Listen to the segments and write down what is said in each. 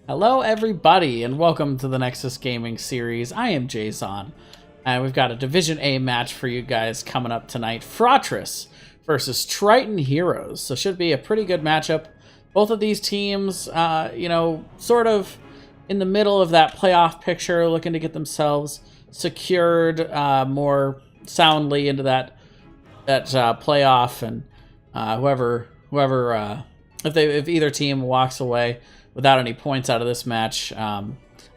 Hello everybody and welcome to the Nexus Gaming series. I am Jason and we've got a Division A match for you guys coming up tonight. Fratres versus Triton Heroes. So should be a pretty good matchup. Both of these teams, sort of in the middle of that playoff picture, looking to get themselves secured more soundly into that playoff, and if either team walks away without any points out of this match. I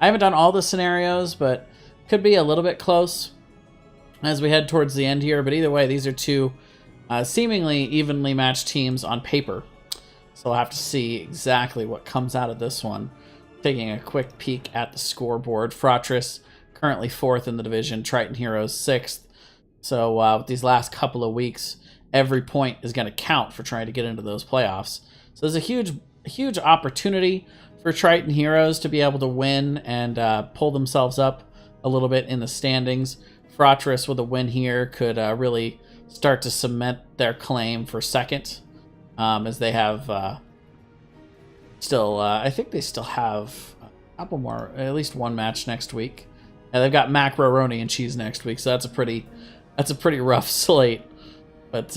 haven't done all the scenarios, but could be a little bit close as we head towards the end here. But either way, these are two seemingly evenly matched teams on paper. So we'll have to see exactly what comes out of this one. Taking a quick peek at the scoreboard. Fratres currently 4th in the division. Triton Heroes 6th. So with these last couple of weeks, every point is going to count for trying to get into those playoffs. So there's a huge opportunity for Triton Heroes to be able to win and pull themselves up a little bit in the standings. Fratres with a win here could really start to cement their claim for second, as they have I think they still have a couple more, at least one match next week. And they've got macaroni and cheese next week, so that's a pretty rough slate. But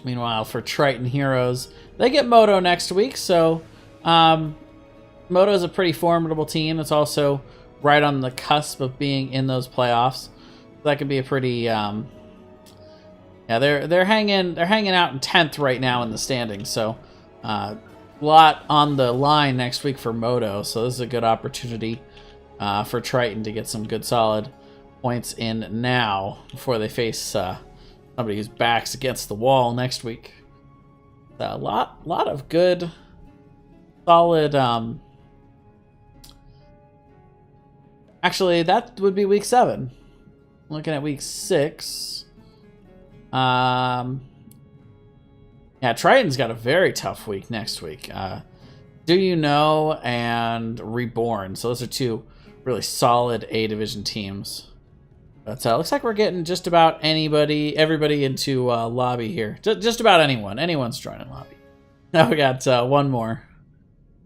meanwhile, for Triton Heroes, they get Moto next week, so Moto is a pretty formidable team. It's also right on the cusp of being in those playoffs. That could be a pretty they're hanging out in 10th right now in the standings. So a lot on the line next week for Moto. So this is a good opportunity for Triton to get some good solid points in now before they face somebody whose back's against the wall next week. A lot of good, solid. Actually, that would be week 7. Looking at week 6. Triton's got a very tough week next week. Do You Know and Reborn. So those are two really solid A division teams. But looks like we're getting just about everybody into lobby here. Just about anyone. Anyone's joining lobby. Now we got one more.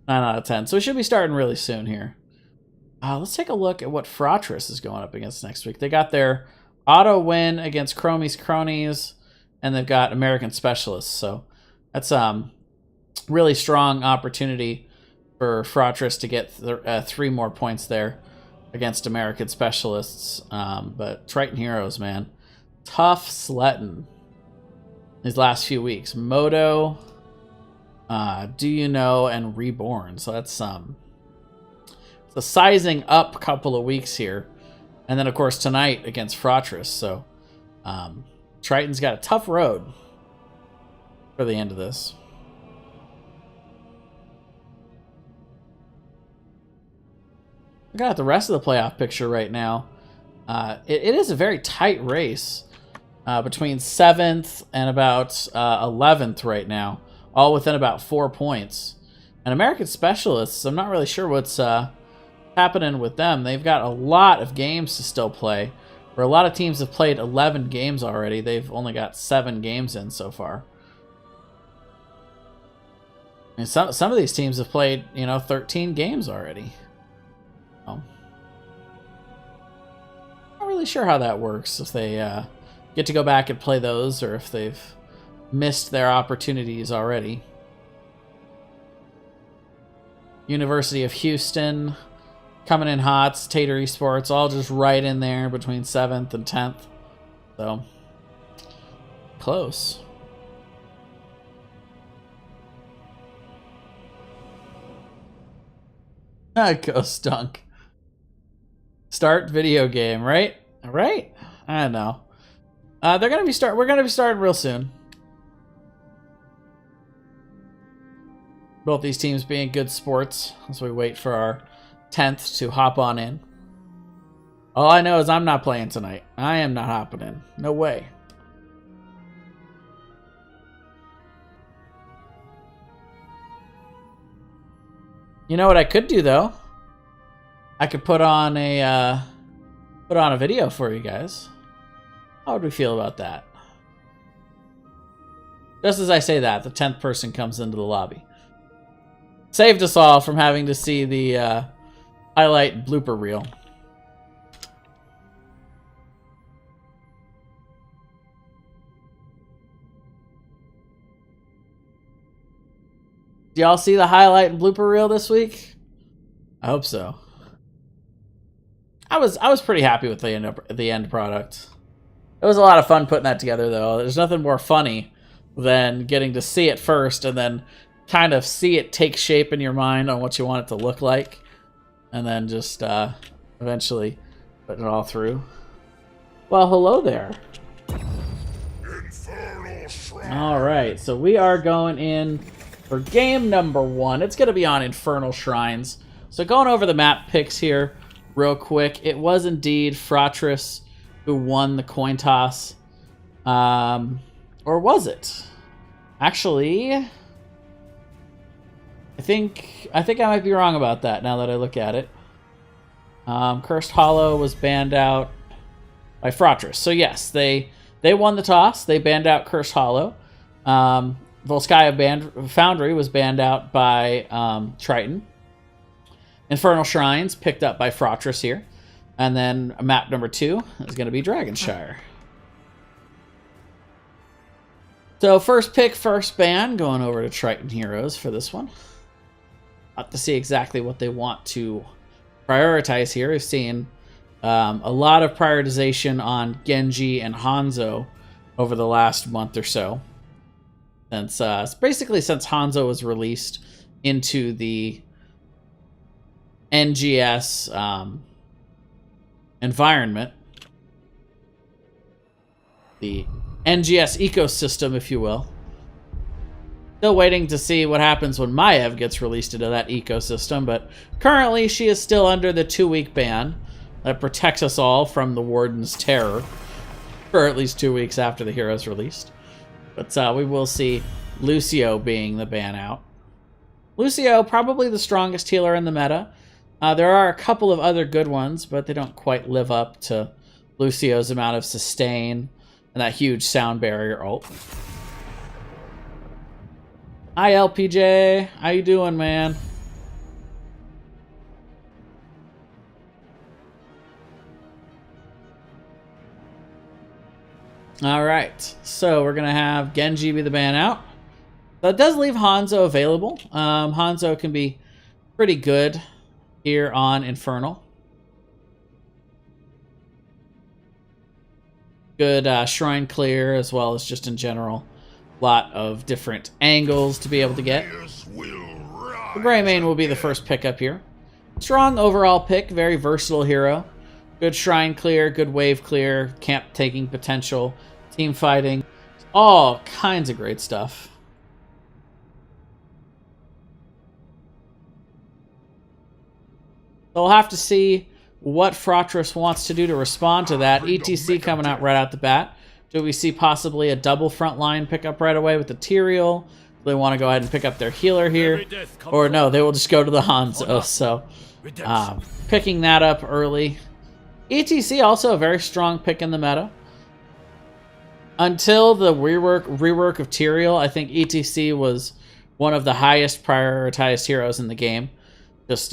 9 out of 10. So we should be starting really soon here. Let's take a look at what Fratres is going up against next week. They got their auto win against Chromie's Cronies, and they've got American Specialists. So that's really strong opportunity for Fratres to get 3 more points there against American Specialists. But Triton Heroes, man, tough sledding these last few weeks. Moto, Do You Know, and Reborn. So that's it's a sizing up couple of weeks here. And then, of course, tonight against Fratres. So Triton's got a tough road for the end of this. Looking at the rest of the playoff picture right now, it is a very tight race between 7th and about 11th right now, all within about 4 points. And American Specialists, I'm not really sure what's happening with them. They've got a lot of games to still play. Where a lot of teams have played 11 games already, they've only got 7 games in so far. And some of these teams have played, 13 games already. Not really sure how that works, if they get to go back and play those, or if they've missed their opportunities already. University of Houston coming in hot. Tater Esports all just right in there between 7th and 10th. So close. Ghost Dunk. Start video game, right? Right? I don't know. We're gonna be starting real soon. Both these teams being good sports as we wait for our 10th to hop on in. All I know is I'm not playing tonight. I am not hopping in. No way. You know what I could do though? I could put on a video for you guys. How would we feel about that? Just as I say that, the 10th person comes into the lobby. Saved us all from having to see the highlight blooper reel. Did y'all see the highlight and blooper reel this week? I hope so. I was pretty happy with the end product. It was a lot of fun putting that together, though. There's nothing more funny than getting to see it first and then kind of see it take shape in your mind on what you want it to look like, and then just eventually putting it all through. Well, hello there. All right, so we are going in for game number 1. It's going to be on Infernal Shrines. So going over the map picks here real quick. It was indeed Fratres who won the coin toss. Or was it? Actually, I think I might be wrong about that now that I look at it. Cursed Hollow was banned out by Fratres. So yes, they won the toss. They banned out Cursed Hollow. Volskaya Foundry was banned out by Triton. Infernal Shrines picked up by Fratres here. And then map number 2 is going to be Dragonshire. So first pick, first ban, going over to Triton Heroes for this one. Have to see exactly what they want to prioritize here. We've seen a lot of prioritization on Genji and Hanzo over the last month or so. Basically since Hanzo was released into the NGS environment, the NGS ecosystem, if you will. Still waiting to see what happens when Maiev gets released into that ecosystem, but currently she is still under the 2-week ban that protects us all from the Warden's terror for at least 2 weeks after the hero's released. But we will see Lucio being the ban out. Lucio, probably the strongest healer in the meta. There are a couple of other good ones, but they don't quite live up to Lucio's amount of sustain and that huge sound barrier ult. Hi, LPJ. How you doing, man? All right, so we're going to have Genji be the ban out. That does leave Hanzo available. Hanzo can be pretty good here on Infernal. Good shrine clear, as well as just in general, a lot of different angles to be able to get. The Greymane will be the first pickup here. Strong overall pick, very versatile hero. Good shrine clear, good wave clear, camp taking potential, team fighting, all kinds of great stuff. So we'll have to see what Fratres wants to do to respond to that. ETC coming out right out the bat. Do we see possibly a double frontline pickup right away with the Tyrael? Do they want to go ahead and pick up their healer here? Or no, they will just go to the Hanzo. So picking that up early. ETC also a very strong pick in the meta. Until the rework of Tyrael, I think ETC was one of the highest prioritized heroes in the game. Just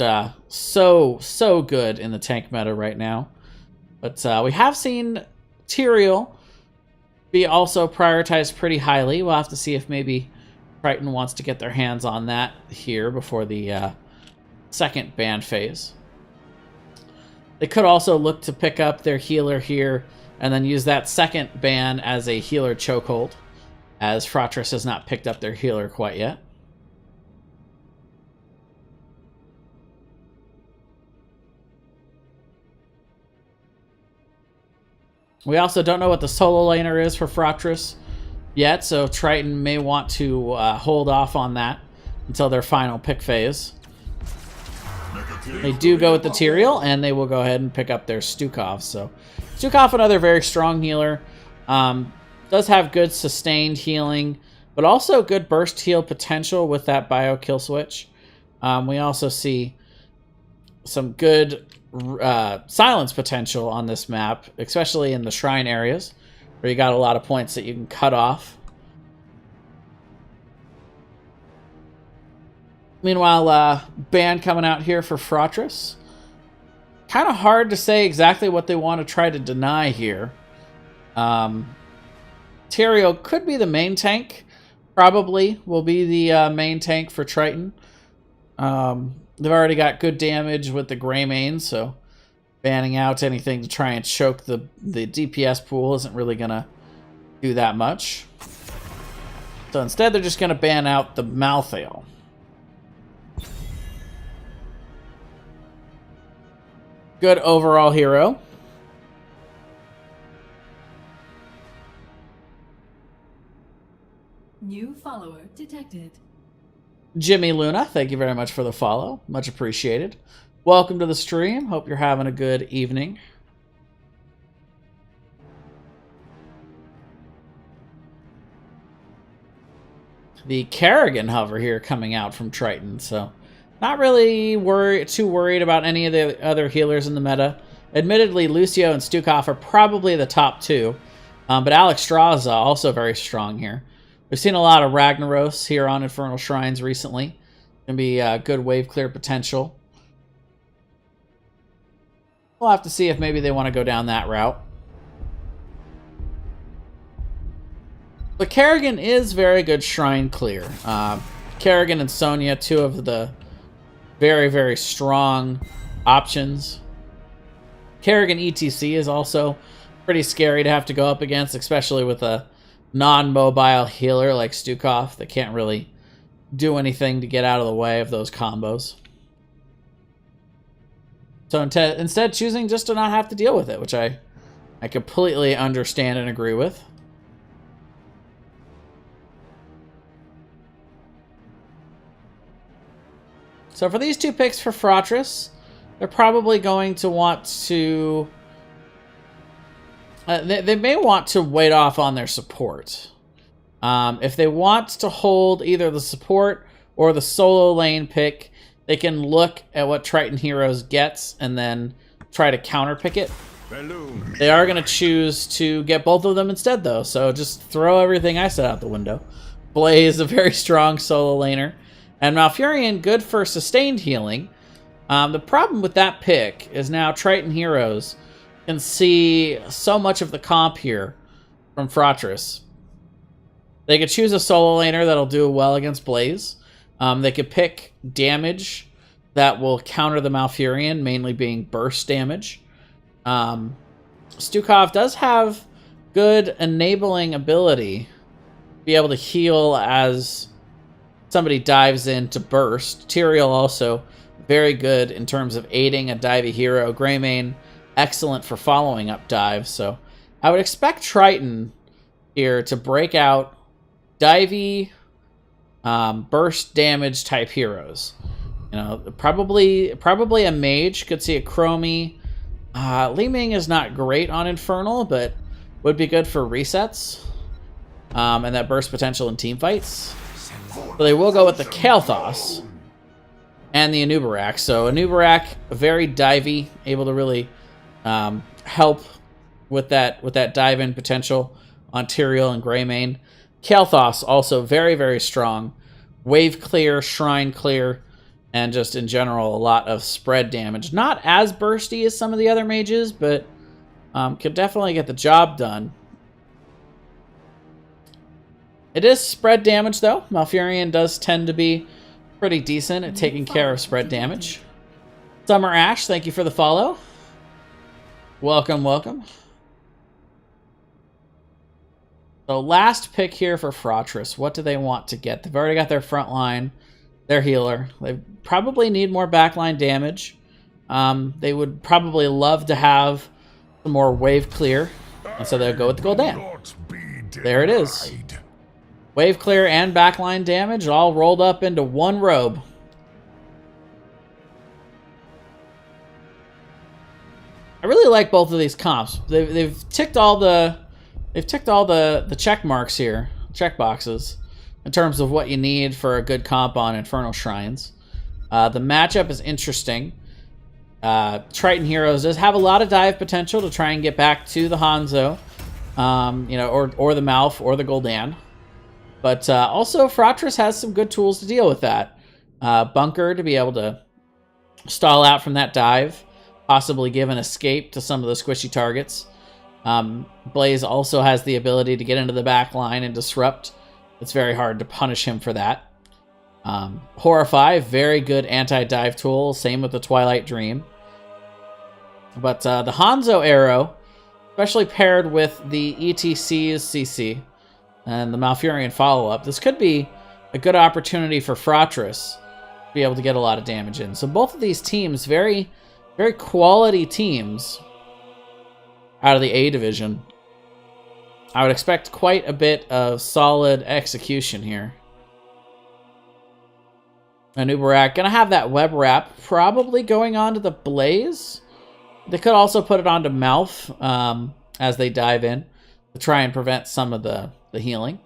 so good in the tank meta right now. But we have seen Tyrael be also prioritized pretty highly. We'll have to see if maybe Triton wants to get their hands on that here before the second ban phase. They could also look to pick up their healer here and then use that second ban as a healer chokehold, as Fratres has not picked up their healer quite yet. We also don't know what the solo laner is for Fratres yet, so Triton may want to hold off on that until their final pick phase. They do go with the Tyrael, and they will go ahead and pick up their Stukov. So Stukov, another very strong healer, does have good sustained healing, but also good burst heal potential with that bio kill switch. We also see some good silence potential on this map, especially in the shrine areas where you got a lot of points that you can cut off. Meanwhile, ban coming out here for Fratres. Kind of hard to say exactly what they want to try to deny here. Tyrael could be the main tank. Probably will be the main tank for Triton. They've already got good damage with the Greymane, so banning out anything to try and choke the DPS pool isn't really going to do that much. So instead, they're just going to ban out the Malthael. Good overall hero. New follower detected. Jimmy Luna, thank you very much for the follow. Much appreciated. Welcome to the stream. Hope you're having a good evening. The Kerrigan hover here coming out from Triton, so not really too worried about any of the other healers in the meta. Admittedly, Lucio and Stukov are probably the top two, but Alex Straza also very strong here. We've seen a lot of Ragnaros here on Infernal Shrines recently. Gonna be good wave clear potential. We'll have to see if maybe they want to go down that route. But Kerrigan is very good shrine clear. Kerrigan and Sonya, two of the very, very strong options. Kerrigan ETC is also pretty scary to have to go up against, especially with a non-mobile healer like Stukov that can't really do anything to get out of the way of those combos. So instead choosing just to not have to deal with it, which I completely understand and agree with. So for these two picks for Fratres, they're probably going to want to... they may want to wait off on their support. If they want to hold either the support or the solo lane pick, they can look at what Triton Heroes gets and then try to counterpick it. They are going to choose to get both of them instead, though, so just throw everything I said out the window. Blaze, a very strong solo laner. And Malfurion, good for sustained healing. The problem with that pick is now Triton Heroes can see so much of the comp here from Fratres. They could choose a solo laner that'll do well against Blaze. They could pick damage that will counter the Malfurion, mainly being burst damage. Stukov does have good enabling ability to be able to heal as somebody dives in to burst. Tyrael also very good in terms of aiding a divey hero. Greymane, excellent for following up dives. So I would expect Triton here to break out divey, burst damage type heroes. You know, probably a mage. Could see a Chromie. Li Ming is not great on Infernal, but would be good for resets. And that burst potential in team fights. So they will go with the Kael'thas and the Anubarak. So Anubarak, very divey, able to really help with that dive-in potential on Tyrael and Greymane. Kael'thas also very, very strong. Wave clear, shrine clear, and just in general a lot of spread damage. Not as bursty as some of the other mages, but can definitely get the job done. It is spread damage, though. Malfurion does tend to be pretty decent at taking care of spread damage. Summer Ash, thank you for the follow. Welcome, welcome. So last pick here for Fratres. What do they want to get? They've already got their front line, their healer. They probably need more backline damage. They would probably love to have some more wave clear. And so they'll go with the Gul'dan. There it is. Wave clear and backline damage all rolled up into one robe. I really like both of these comps. They've ticked all the check marks here, check boxes, in terms of what you need for a good comp on Infernal Shrines. The matchup is interesting. Triton Heroes does have a lot of dive potential to try and get back to the Hanzo, you know, or the Malf or the Gul'dan. But also, Fratres has some good tools to deal with that. bunker to be able to stall out from that dive, possibly give an escape to some of the squishy targets. Blaze also has the ability to get into the back line and disrupt. It's very hard to punish him for that. Horrify, very good anti-dive tool. Same with the Twilight Dream. But the Hanzo Arrow, especially paired with the ETC's CC and the Malfurion follow-up, this could be a good opportunity for Fratres to be able to get a lot of damage in. So both of these teams, very, very quality teams out of the A division. I would expect quite a bit of solid execution here. Anubarak gonna have that web wrap probably going on to the Blaze. They could also put it onto Malf as they dive in to try and prevent some of the healing.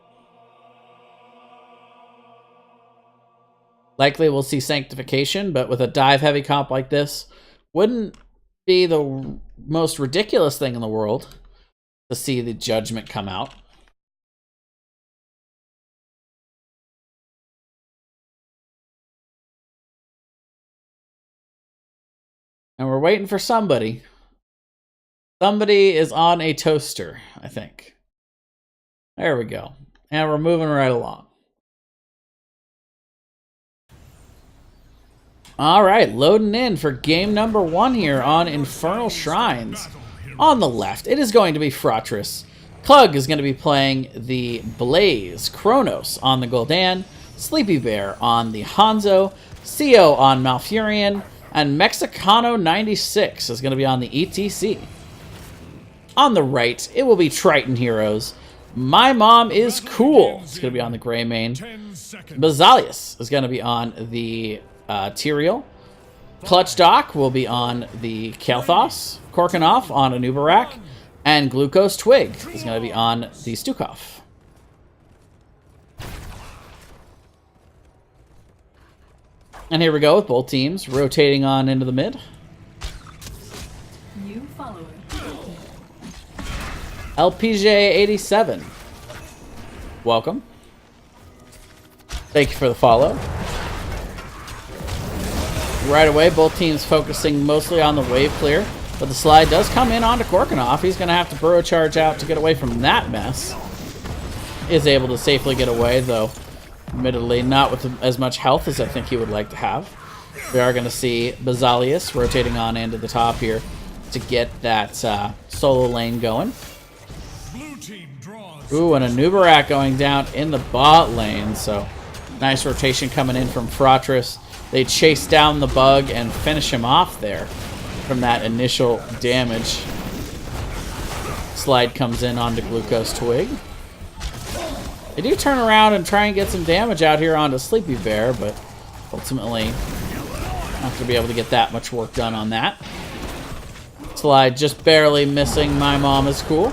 Likely we'll see Sanctification, but with a dive-heavy comp like this, wouldn't be the most ridiculous thing in the world to see the Judgment come out. And we're waiting for somebody. Somebody is on a toaster, I think. There we go. And we're moving right along. All right, loading in for game number 1 here on Infernal Shrines. On the left, it is going to be Fratres. Klug is going to be playing the Blaze. Kronos on the Gul'dan. Sleepy Bear on the Hanzo. CO on Malfurion. And Mexicano 96 is going to be on the ETC. On the right, it will be Triton heroes. My Mom is Cool. It's going to be on the Grey Mane. Bazalius is going to be on the Tyrael. Clutch Doc will be on the Kael'thas. Korkanov on Anubarak. And Glucose Twig is going to be on the Stukov. And here we go with both teams rotating on into the mid. New follower. LPJ 87. Welcome. Thank you for the follow. Right away, both teams focusing mostly on the wave clear. But the slide does come in onto Korkanov. He's going to have to burrow charge out to get away from that mess. Is able to safely get away, though admittedly not with as much health as I think he would like to have. We are going to see Bazalius rotating on into the top here to get that solo lane going. Ooh, and a Nubarak going down in the bot lane. So nice rotation coming in from Fratres. They chase down the bug and finish him off there from that initial damage. Slide comes in onto Glucose Twig. They do turn around and try and get some damage out here onto Sleepy Bear, but ultimately not going to be able to get that much work done on that. Slide just barely missing My Mom is Cool.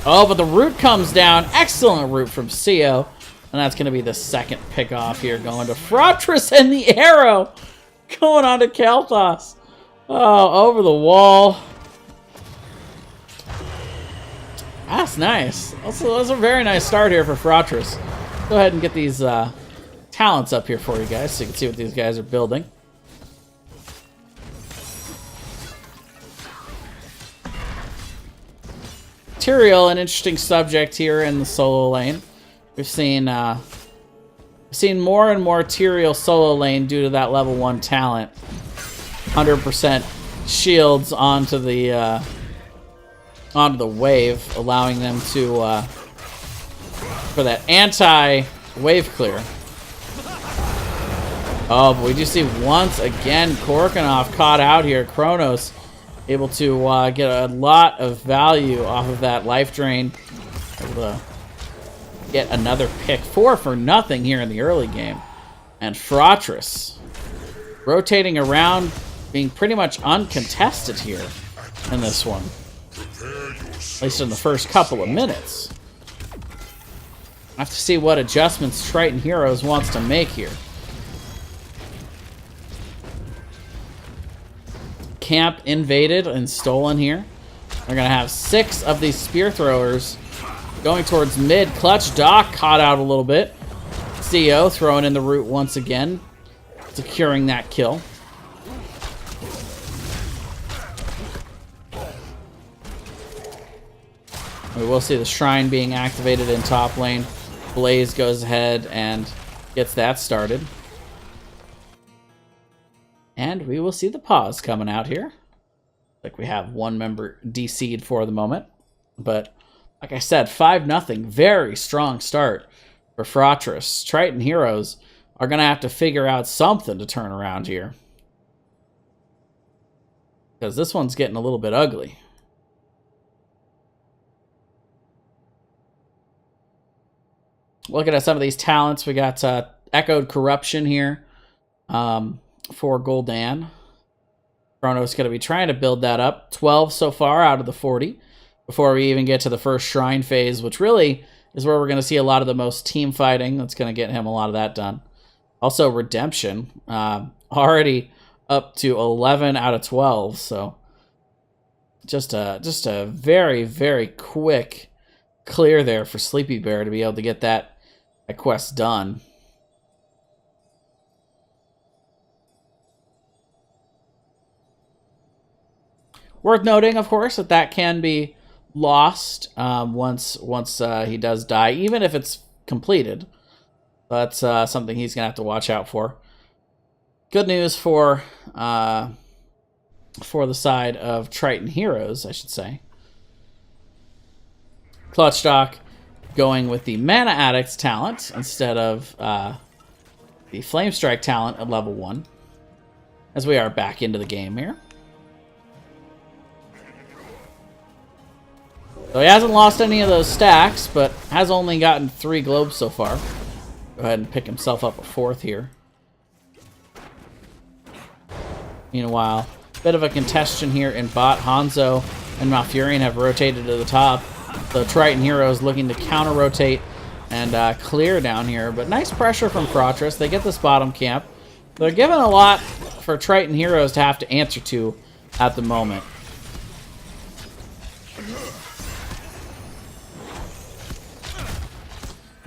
Oh, but the root comes down. Excellent root from CO. And that's going to be the second pick off here, going to Fratres and the arrow. Going on to Kael'thas. Oh, over the wall. That's nice. Also, that's a very nice start here for Fratres. Go ahead and get these talents up here for you guys so you can see what these guys are building. Tyrael, an interesting subject here in the solo lane. We've seen more and more Tyrael solo lane due to that level 1 talent. 100% shields onto the wave, allowing them to for that anti-wave clear. Oh, but we do see once again Korkanov caught out here. Kronos able to get a lot of value off of that life drain. Able to get another pick. 4 for nothing here in the early game. And Fratres rotating around, being pretty much uncontested here in this one. At least in the first couple of minutes. I have to see what adjustments Triton Heroes wants to make here. Camp invaded and stolen here. They're going to have 6 of these spear throwers going towards mid. Clutch Doc caught out a little bit. CEO throwing in the root once again, securing that kill. We will see the shrine being activated in top lane. Blaze goes ahead and gets that started. And we will see the pause coming out here. Like we have one member DC'd for the moment. But like I said, 5-0. Very strong start for Fratres. Triton Heroes are going to have to figure out something to turn around here. Because this one's getting a little bit ugly. Looking at some of these talents, we got Echoed Corruption here for Gul'dan. Chrono's going to be trying to build that up. 12 so far out of the 40 before we even get to the first Shrine phase, which really is where we're going to see a lot of the most team fighting. That's going to get him a lot of that done. Also, Redemption, already up to 11 out of 12, so just a very, very quick clear there for Sleepy Bear to be able to get that quest done. Worth noting, of course, that can be lost once he does die, even if it's completed. That's something he's gonna have to watch out for. Good news for the side of Triton Heroes, I should say. Clutchstock going with the Mana Addicts talent instead of the Flame Strike talent at level 1, as we are back into the game here. So he hasn't lost any of those stacks, but has only gotten 3 globes so far. Go ahead and pick himself up a 4th here. Meanwhile, bit of a contention here in bot. Hanzo and Malfurion have rotated to the top. So Triton Heroes looking to counter-rotate and clear down here. But nice pressure from Fratres. They get this bottom camp. They're given a lot for Triton Heroes to have to answer to at the moment.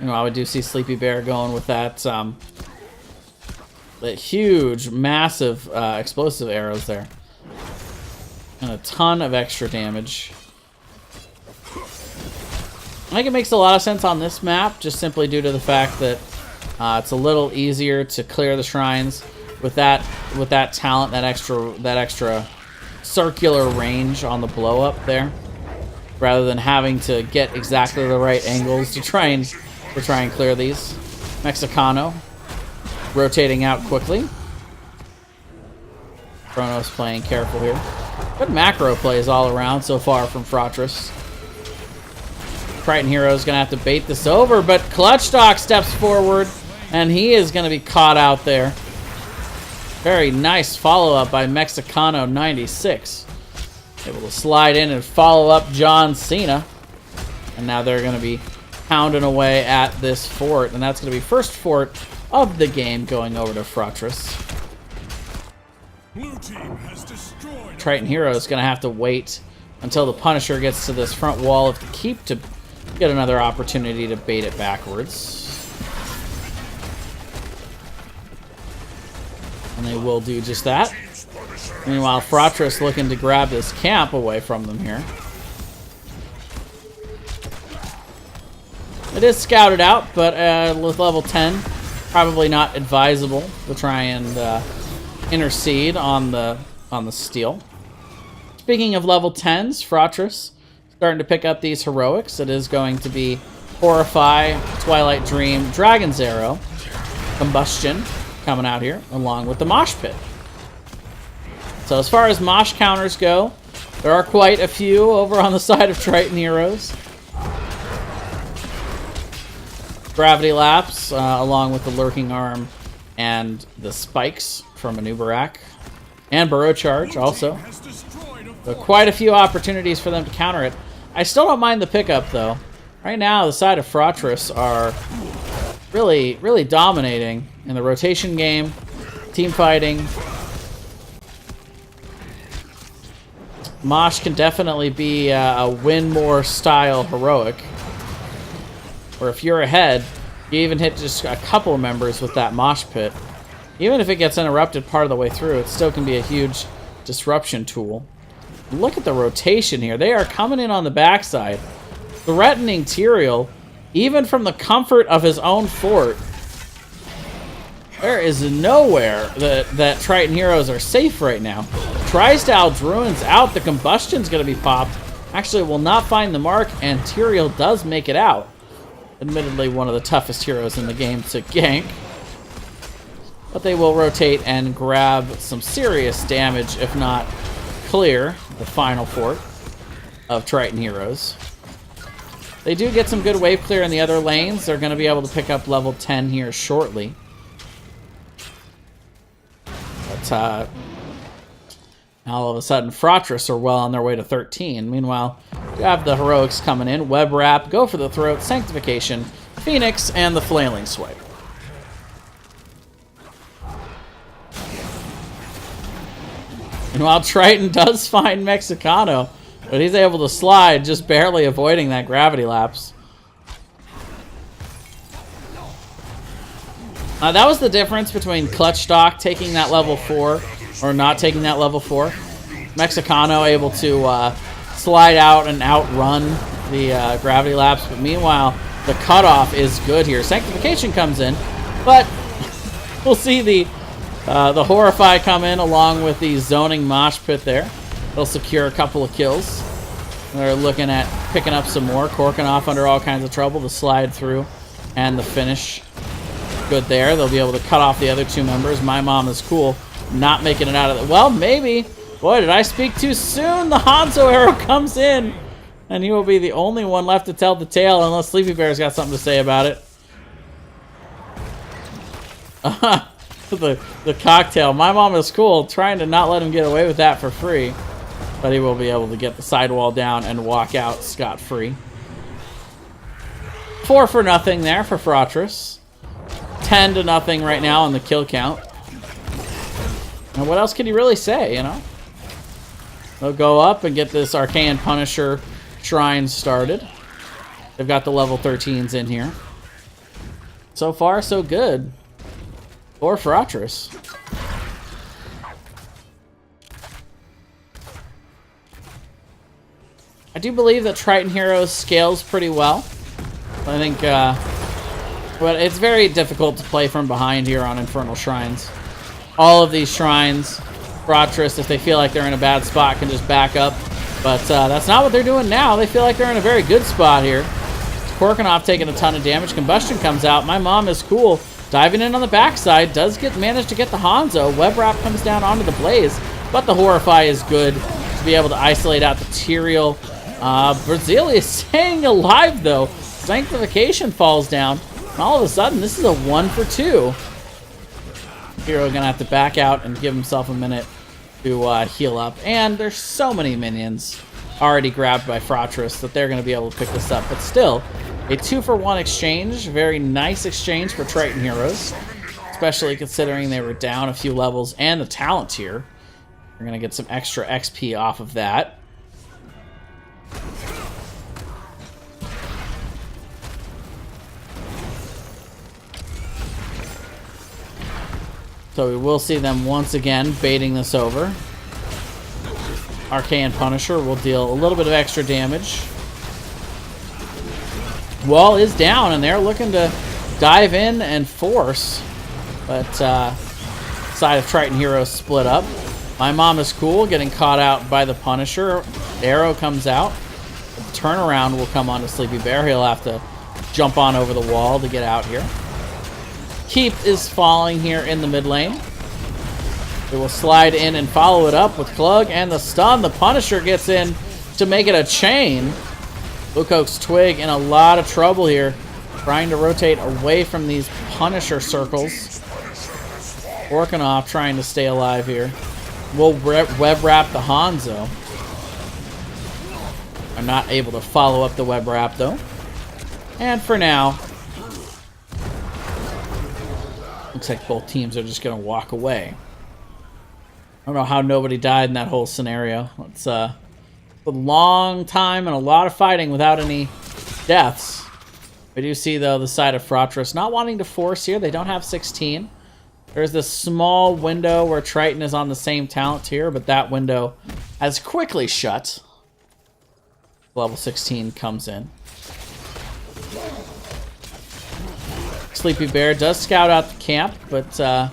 Meanwhile, we do see Sleepy Bear going with that huge, massive explosive arrows there. And a ton of extra damage. I think it makes a lot of sense on this map, just simply due to the fact that it's a little easier to clear the shrines with that talent, that extra circular range on the blow up there, rather than having to get exactly the right angles to try and clear these. Mexicano rotating out quickly. Chronos playing careful here. Good macro plays all around so far from Fratres. Triton Hero is going to have to bait this over, but Clutchstock steps forward, and he is going to be caught out there. Very nice follow-up by Mexicano 96. Able to slide in and follow up John Cena. And now they're going to be pounding away at this fort, and that's going to be first fort of the game going over to Fratres. Blue team has destroyed. Triton Hero is going to have to wait until the Punisher gets to this front wall of the keep to get another opportunity to bait it backwards. And they will do just that. Meanwhile, Fratres looking to grab this camp away from them here. It is scouted out, but with level 10, probably not advisable to try and intercede on the steal. Speaking of level 10s, Fratres starting to pick up these heroics. It is going to be Horrify, Twilight Dream, Dragon's Arrow, Combustion coming out here, along with the Mosh Pit. So as far as Mosh counters go, there are quite a few over on the side of Triton Heroes. Gravity Lapse, along with the Lurking Arm and the Spikes from Anubarak. And Burrow Charge also. So quite a few opportunities for them to counter it. I still don't mind the pickup, though. Right now, the side of Fratres are really, really dominating in the rotation game, team fighting. Mosh can definitely be a win more style heroic. Or if you're ahead, You even hit just a couple of members with that mosh pit. Even if it gets interrupted part of the way through, it still can be a huge disruption tool. Look at the rotation here. They are coming in on the backside, threatening Tyrael, even from the comfort of his own fort. There is nowhere that Triton heroes are safe right now. Tries to out Druin's out. The combustion's going to be popped. Actually, will not find the mark, and Tyrael does make it out. Admittedly, one of the toughest heroes in the game to gank. But they will rotate and grab some serious damage, if not clear the final fort of Triton heroes. They do get some good wave clear in the other lanes. They're going to be able to pick up level 10 here shortly. But now all of a sudden, Fratres are well on their way to 13. Meanwhile, you have the heroics coming in. Web Wrap, Go for the Throat, Sanctification, Phoenix, and the Flailing Swipe. And while Triton does find Mexicano, but he's able to slide, just barely avoiding that gravity lapse. That was the difference between Clutch Stock taking that level 4 or not taking that level 4. Mexicano able to slide out and outrun the gravity lapse, but meanwhile, the cutoff is good here. Sanctification comes in, but we'll see the Horrify come in along with the zoning mosh pit there. They'll secure a couple of kills. They're looking at picking up some more, corking off under all kinds of trouble, the slide through and the finish. Good there. They'll be able to cut off the other two members. My Mom is cool. Not making it out of the... Well, maybe. Boy, did I speak too soon. The Hanzo arrow comes in. And he will be the only one left to tell the tale, unless Sleepy Bear's got something to say about it. The cocktail. My Mom is cool. Trying to not let him get away with that for free. But he will be able to get the sidewall down and walk out scot-free. 4 for nothing there for Fratres. 10 to nothing right now on the kill count. And what else can you really say, you know? They'll go up and get this Arcane Punisher shrine started. They've got the level 13s in here. So far, so good. For Fratres. I do believe that Triton Heroes scales pretty well. I think, but it's very difficult to play from behind here on Infernal Shrines. All of these shrines, Fratres, if they feel like they're in a bad spot, can just back up. But that's not what they're doing now. They feel like they're in a very good spot here. Korkanov taking a ton of damage. Combustion comes out. My Mom is cool. Diving in on the backside. Does manage to get the Hanzo. Web Wrap comes down onto the Blaze. But the Horrify is good to be able to isolate out the Tyrael. Brazil is staying alive, though. Sanctification falls down. And all of a sudden, this is a 1 for 2. Hero gonna have to back out and give himself a minute to heal up. And there's so many minions already grabbed by Fratres that they're gonna be able to pick this up. But still, a 2 for 1 exchange. Very nice exchange for Triton Heroes. Especially considering they were down a few levels and the talent tier. We're gonna get some extra XP off of that. So we will see them once again baiting this over. Arcane Punisher will deal a little bit of extra damage. Wall is down, and they're looking to dive in and force. But side of Triton Heroes split up. My Mom is cool, getting caught out by the Punisher. Arrow comes out. The turnaround will come on to Sleepy Bear. He'll have to jump on over the wall to get out here. Keep is falling here in the mid lane. It will slide in and follow it up with Klug and the stun. The Punisher gets in to make it a chain. Luko's Twig in a lot of trouble here, trying to rotate away from these Punisher circles. Orkanov trying to stay alive here. Will web wrap the Hanzo. I'm not able to follow up the web wrap though. And for now, looks like both teams are just going to walk away. I don't know how nobody died in that whole scenario. It's a long time and a lot of fighting without any deaths. We do see, though, the side of Fratres not wanting to force here. They don't have 16. There's this small window where Triton is on the same talent tier, but that window has quickly shut. Level 16 comes in. Sleepy Bear does scout out the camp, but a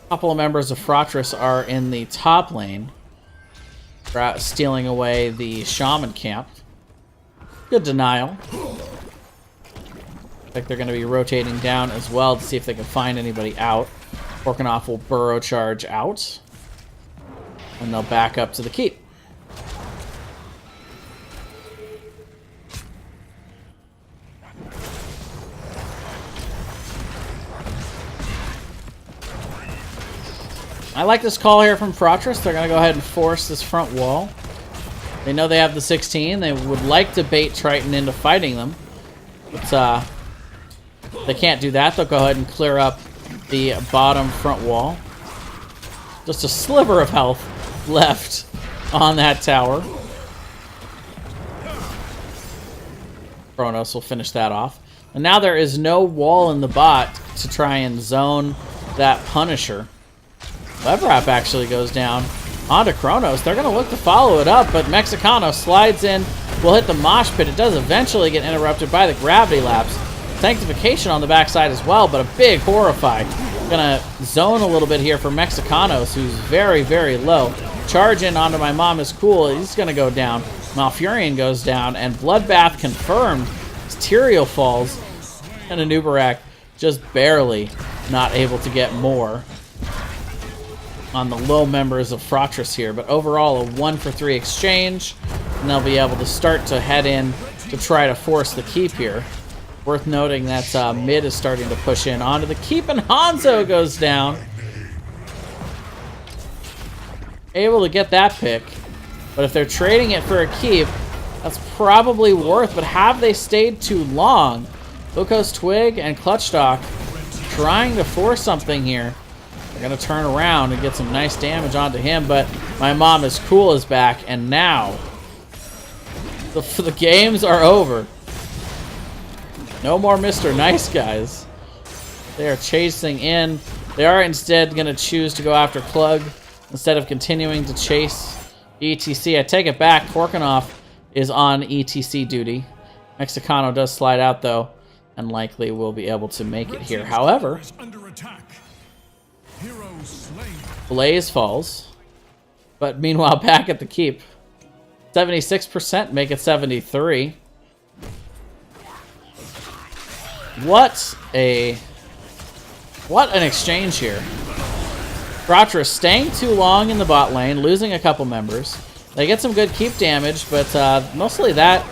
couple of members of Fratres are in the top lane, stealing away the Shaman camp. Good denial. I think they're going to be rotating down as well to see if they can find anybody out. Orkanoff will burrow charge out, and they'll back up to the keep. I like this call here from Fratres. They're going to go ahead and force this front wall. They know they have the 16. They would like to bait Triton into fighting them. But they can't do that. They'll go ahead and clear up the bottom front wall. Just a sliver of health left on that tower. Kronos will finish that off. And now there is no wall in the bot to try and zone that Punisher. Webwrap actually goes down onto Kronos. They're going to look to follow it up, but Mexicano slides in, will hit the mosh pit. It does eventually get interrupted by the gravity lapse. Sanctification on the backside as well, but a big Horrify. Going to zone a little bit here for Mexicanos, who's very, very low. Charge in onto My Mom is Cool. He's going to go down. Malfurion goes down, and Bloodbath confirmed. Tyrael falls, and Anubarak just barely not able to get more on the low members of Fratres here, but overall a 1-for-3 exchange, and they'll be able to start to head in to try to force the keep here. Worth noting that mid is starting to push in onto the keep, and Hanzo goes down. Able to get that pick, but if they're trading it for a keep, that's probably worth, but have they stayed too long? Lucos Twig and Clutchdock trying to force something here. They're going to turn around and get some nice damage onto him, but My Mom is Cool is back, and now the games are over. No more Mr. Nice Guys. They are chasing in. They are instead going to choose to go after Klug instead of continuing to chase ETC. I take it back. Korkanoff is on ETC duty. Mexicano does slide out, though, and likely will be able to make it here. However, Blaze falls, but meanwhile back at the keep. 76%, make it 73. What an exchange here. Fratres staying too long in the bot lane, losing a couple members. They get some good keep damage, but mostly that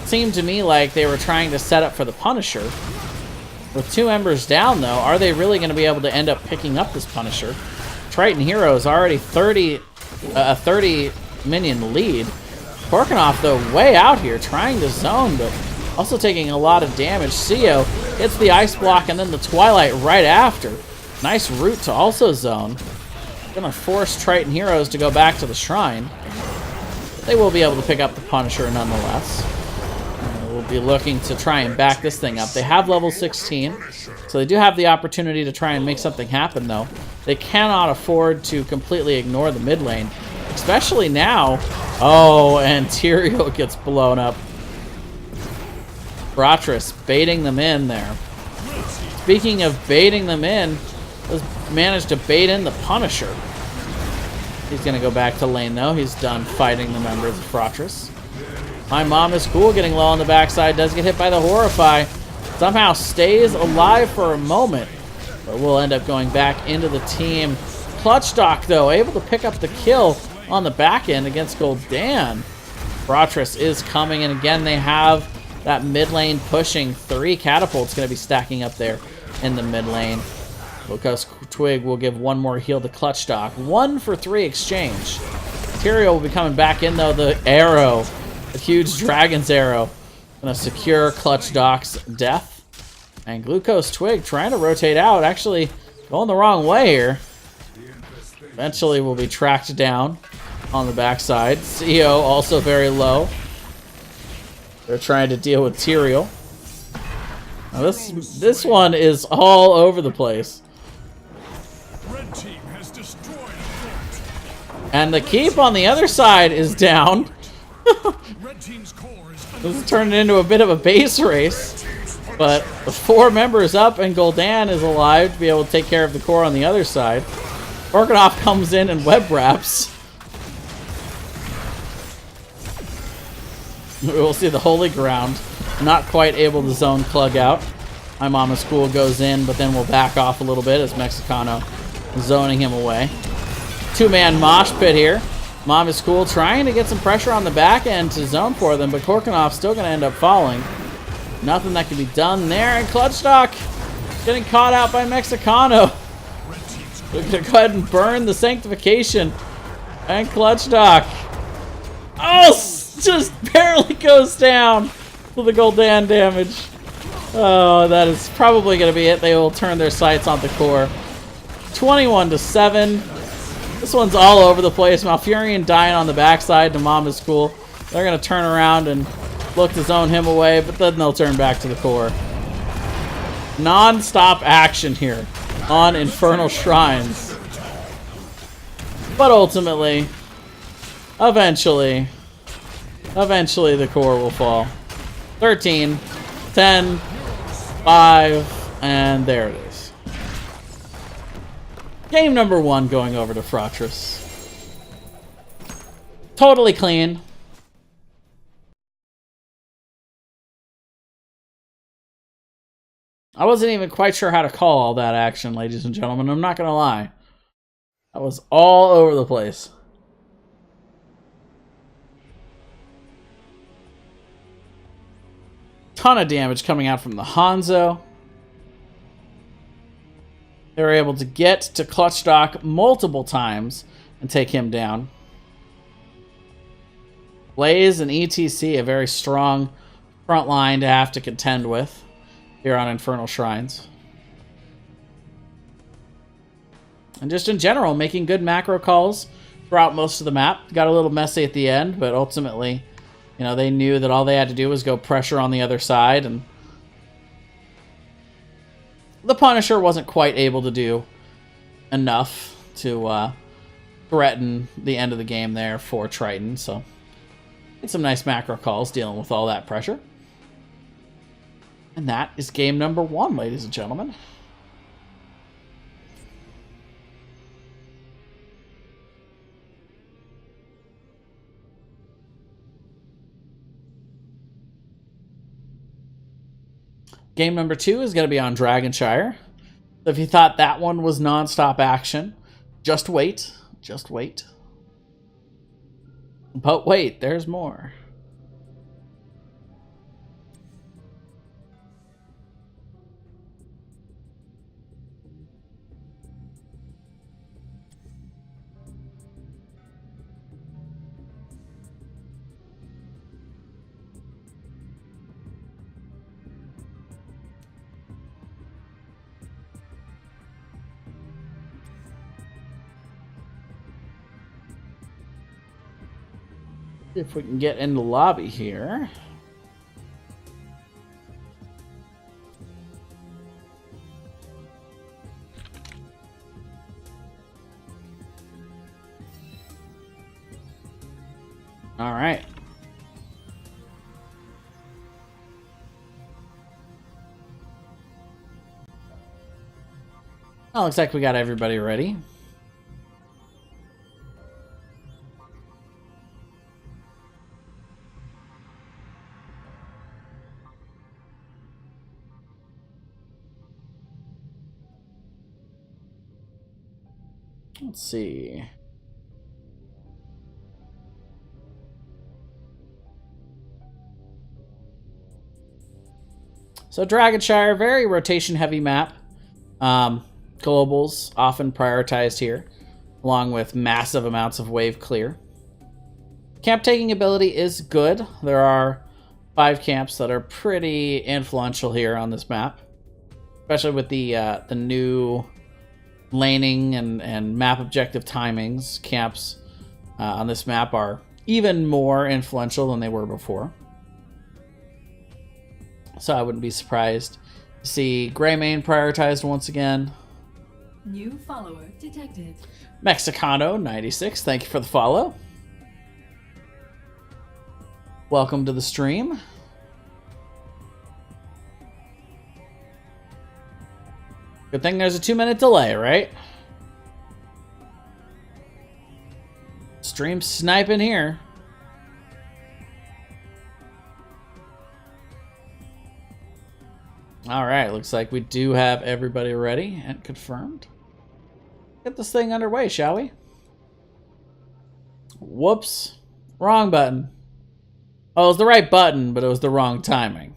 seemed to me like they were trying to set up for the Punisher. With 2 members down, though, are they really going to be able to end up picking up this Punisher? Triton Hero is already 30 minion lead. Korkanoff, though, way out here, trying to zone, but also taking a lot of damage. Sio hits the Ice Block and then the Twilight right after. Nice route to also zone. Gonna force Triton Heroes to go back to the Shrine. They will be able to pick up the Punisher nonetheless. We'll be looking to try and back this thing up. They have level 16, so they do have the opportunity to try and make something happen, though. They cannot afford to completely ignore the mid lane, especially now. Oh, and Tyrael gets blown up. Fratres baiting them in there. Speaking of baiting them in, has managed to bait in the Punisher. He's going to go back to lane, though. He's done fighting the members of Fratres. My Mom is Cool, getting low on the backside, does get hit by the Horrify. Somehow stays alive for a moment, but will end up going back into the team. Clutchdock, though, able to pick up the kill on the back end against Gul'dan. Fratres is coming, and again, they have that mid lane pushing. 3 catapults going to be stacking up there in the mid lane. Lucas Twig will give 1 more heal to Clutchdock. 1-for-3 exchange. Tyrael will be coming back in, though. The arrow, a huge dragon's arrow, going to secure Clutchdock's death. And Glucose Twig trying to rotate out, actually going the wrong way here. Eventually will be tracked down on the backside. CEO also very low. They're trying to deal with Tyrael. Now this one is all over the place. Red team has destroyed a fort. And the keep on the other side is down. Red team's core is This is turning into a bit of a base race. But the 4 members up and Gul'dan is alive to be able to take care of the core on the other side. Orkanov comes in and web wraps. We'll see the Holy Ground. Not quite able to zone Klug out. My Mama's Cool goes in, but then we'll back off a little bit as Mexicano zoning him away. 2-man mosh pit here. Mama's Cool trying to get some pressure on the back end to zone for them, but Korkanov's still going to end up falling. Nothing that can be done there, and Clutchstock getting caught out by Mexicano. We're going to go ahead and burn the Sanctification. And Clutchstock. Oh, just barely goes down for the Gul'dan damage. Oh, that is probably going to be it. They will turn their sights on the core. 21-7. This one's all over the place. Malfurion dying on the backside to Mama's Cool. They're going to turn around and look to zone him away, but then they'll turn back to the core. Non-stop action here on Infernal Shrines. But ultimately, eventually the core will fall. 13, 10, 5, and there it is. Game number 1 going over to Fratres. Totally clean. I wasn't even quite sure how to call all that action, ladies and gentlemen. I'm not going to lie. That was all over the place. Ton of damage coming out from the Hanzo. They were able to get to Clutchstock multiple times and take him down. Blaze and ETC, a very strong front line to have to contend with here on Infernal Shrines. And just in general, making good macro calls throughout most of the map. Got a little messy at the end, but ultimately, you know, they knew that all they had to do was go pressure on the other side, and the Punisher wasn't quite able to do enough to threaten the end of the game there for Triton, so it's some nice macro calls dealing with all that pressure. And that is game number 1, ladies and gentlemen. Game number 2 is going to be on Dragonshire. So if you thought that one was non-stop action, just wait. Just wait. But wait, there's more. If we can get in the lobby here. All right. Oh, looks like we got everybody ready. Let's see. So Dragonshire, very rotation heavy map. Globals often prioritized here, along with massive amounts of wave clear. Camp taking ability is good. There are 5 camps that are pretty influential here on this map, especially with the new laning and map objective timings. Camps on this map are even more influential than they were before. So I wouldn't be surprised See Greymane prioritized once again. New follower detected. Mexicano 96, thank you for the follow. Welcome to the stream. Good thing there's a 2-minute delay, right? Stream sniping here. Alright, looks like we do have everybody ready and confirmed. Get this thing underway, shall we? Whoops. Wrong button. Oh, it was the right button, but it was the wrong timing.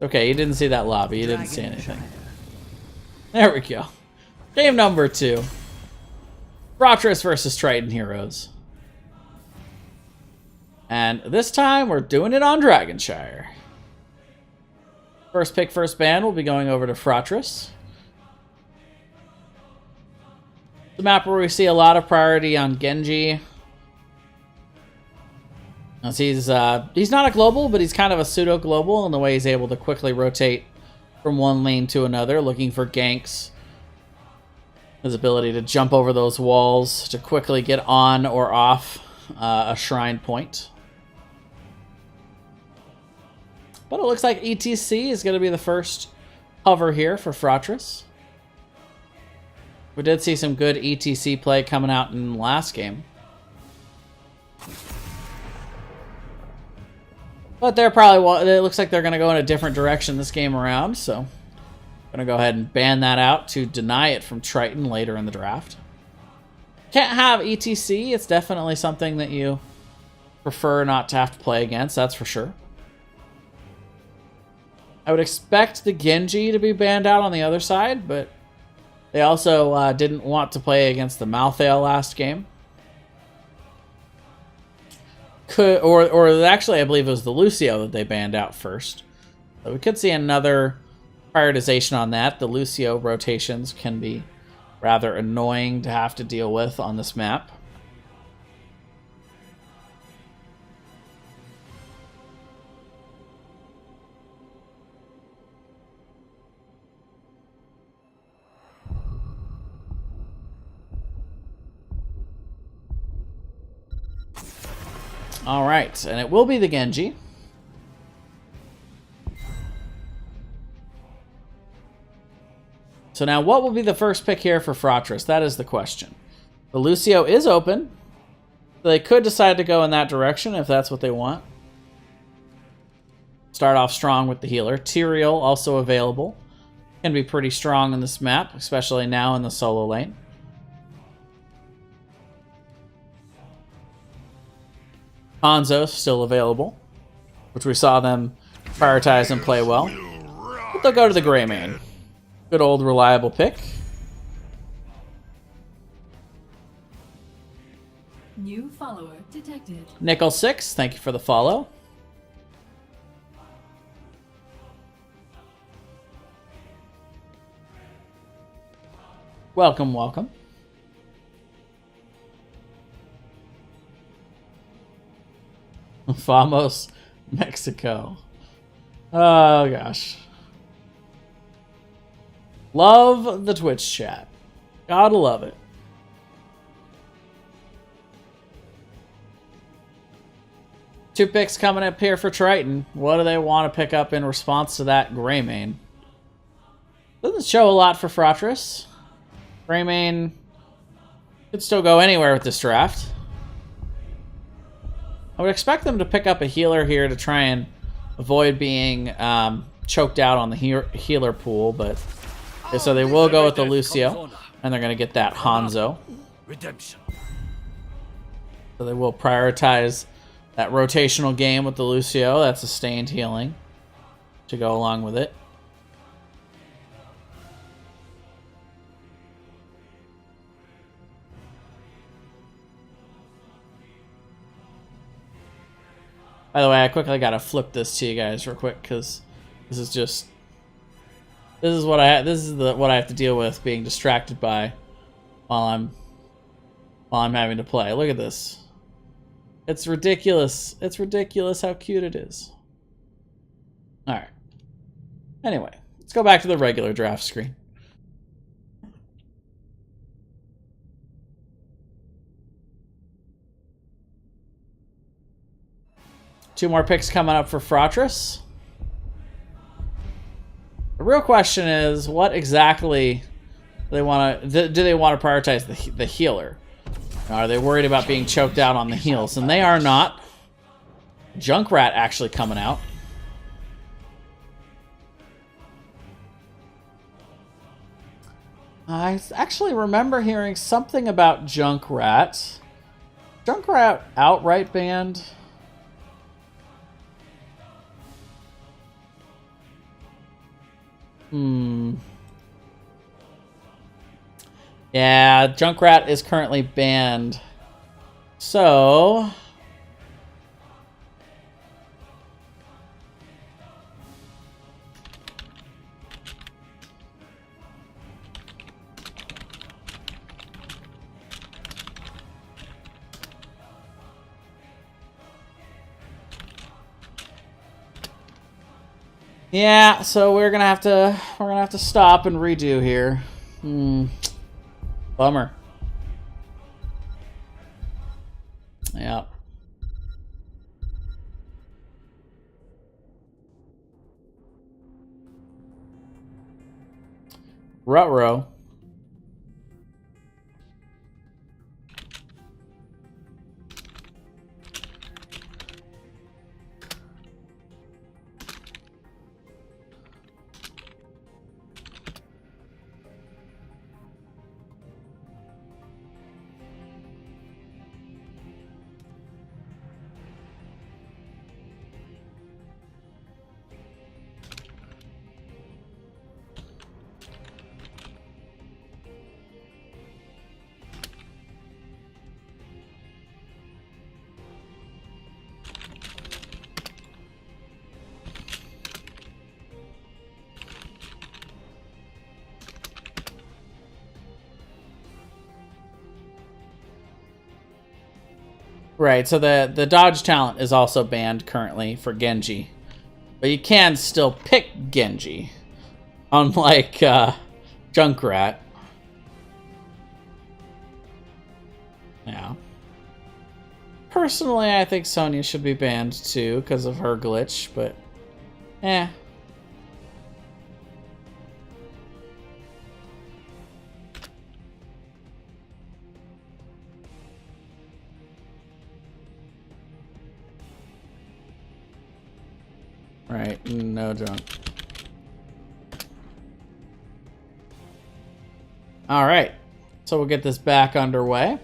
Okay, you didn't see that lobby. You didn't see anything. There we go. Game number 2. Fratres versus Triton Heroes. And this time, we're doing it on Dragonshire. First pick, first ban will be going over to Fratres. The map where we see a lot of priority on Genji. As he's not a global, but he's kind of a pseudo-global in the way he's able to quickly rotate from one lane to another, looking for ganks. His ability to jump over those walls to quickly get on or off a shrine point. But it looks like ETC is going to be the first hover here for Fratres. We did see some good ETC play coming out in the last game. But they're probably, it looks like they're going to go in a different direction this game around, so I'm going to go ahead and ban that out to deny it from Triton later in the draft. Can't have ETC. It's definitely something that you prefer not to have to play against, that's for sure. I would expect the Genji to be banned out on the other side, but they also didn't want to play against the Malthael last game. Or actually, I believe it was the Lucio that they banned out first. So we could see another prioritization on that. The Lucio rotations can be rather annoying to have to deal with on this map. All right, and it will be the Genji. So now what will be the first pick here for Fratres? That is the question. The Lucio is open. So they could decide to go in that direction if that's what they want. Start off strong with the healer. Tyrael also available. Can be pretty strong in this map, especially now in the solo lane. Hanzo still available, which we saw them prioritize and play well. But they'll go to the Greymane. Good old reliable pick. New follower detected. Nickel6, thank you for the follow. Welcome, welcome. Famos, Mexico. Oh, gosh. Love the Twitch chat. Gotta love it. Two picks coming up here for Triton. What do they want to pick up in response to that Greymane? Doesn't show a lot for Fratres. Greymane could still go anywhere with this draft. I would expect them to pick up a healer here to try and avoid being choked out on the healer pool, but so they will go with the Lucio, and they're going to get that Hanzo. So they will prioritize that rotational game with the Lucio. That's sustained healing to go along with it. By the way, I quickly gotta flip this to you guys real quick because this is what I have to deal with being distracted by while I'm having to play. Look at this. It's ridiculous. It's ridiculous how cute it is. All right. Anyway, let's go back to the regular draft screen. Two more picks coming up for Fratres. The real question is, what exactly do they want to? Do they want to prioritize the healer? Are they worried about being choked out on the heals? And they are not. Junkrat actually coming out. I actually remember hearing something about Junkrat. Junkrat outright banned. Yeah, Junkrat is currently banned. So... yeah, so we're gonna have to stop and redo here. Bummer. Yeah. Ruh-roh. Right, so the dodge talent is also banned currently for Genji. But you can still pick Genji. Unlike Junkrat. Yeah. Personally, I think Sonya should be banned too because of her glitch, but... eh. Right, no junk. Alright, so we'll get this back underway.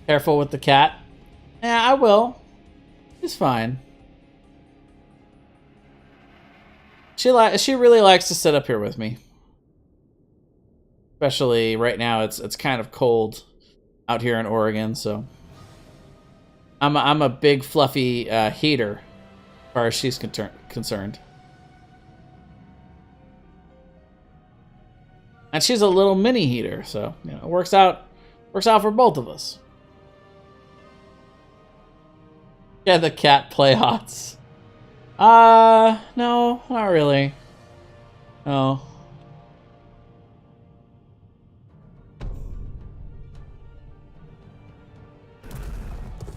Careful with the cat. Yeah, I will. She's fine. She really likes to sit up here with me. Especially right now, it's kind of cold out here in Oregon, so... I'm a big fluffy heater, as far as she's concerned. And she's a little mini heater, so you know, it works out for both of us. Yeah, the cat play hots. No, not really. No.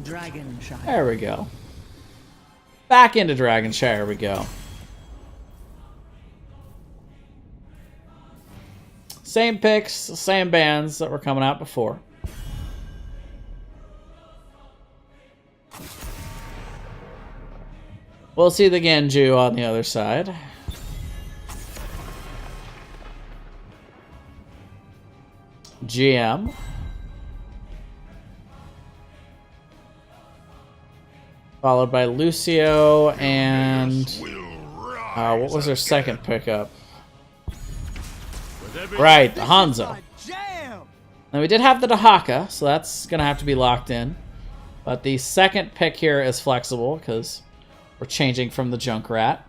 Dragonshire. There we go. Back into Dragonshire we go. Same picks, same bands that were coming out before. We'll see the Genju on the other side. GM. Followed by Lucio and... what was their second pickup? Right, the Hanzo. Now we did have the Dahaka, so that's going to have to be locked in. But the second pick here is flexible, because we're changing from the Junkrat.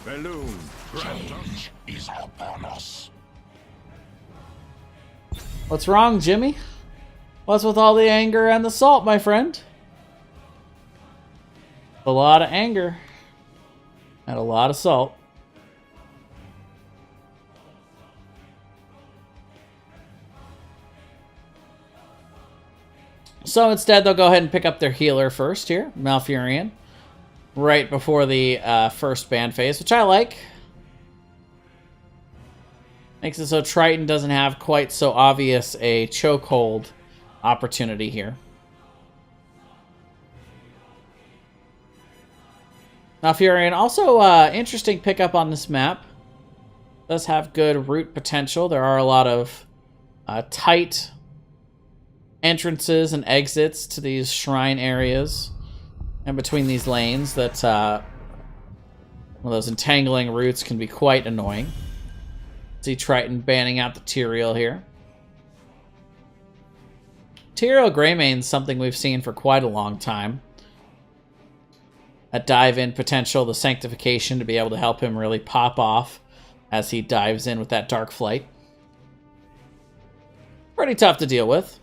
Balloon. Challenge is upon us. What's wrong, Jimmy? What's with all the anger and the salt, my friend? A lot of anger and a lot of salt. So instead, they'll go ahead and pick up their healer first here, Malfurion, right before the first ban phase, which I like. Makes it so Triton doesn't have quite so obvious a chokehold opportunity here. Malfurion, also interesting pickup on this map. Does have good route potential. There are a lot of tight entrances and exits to these shrine areas and between these lanes that those entangling routes can be quite annoying. See Triton banning out the Tyrael here. Tyrael Greymane something we've seen for quite a long time. A dive-in potential, the Sanctification to be able to help him really pop off as he dives in with that Dark Flight. Pretty tough to deal with.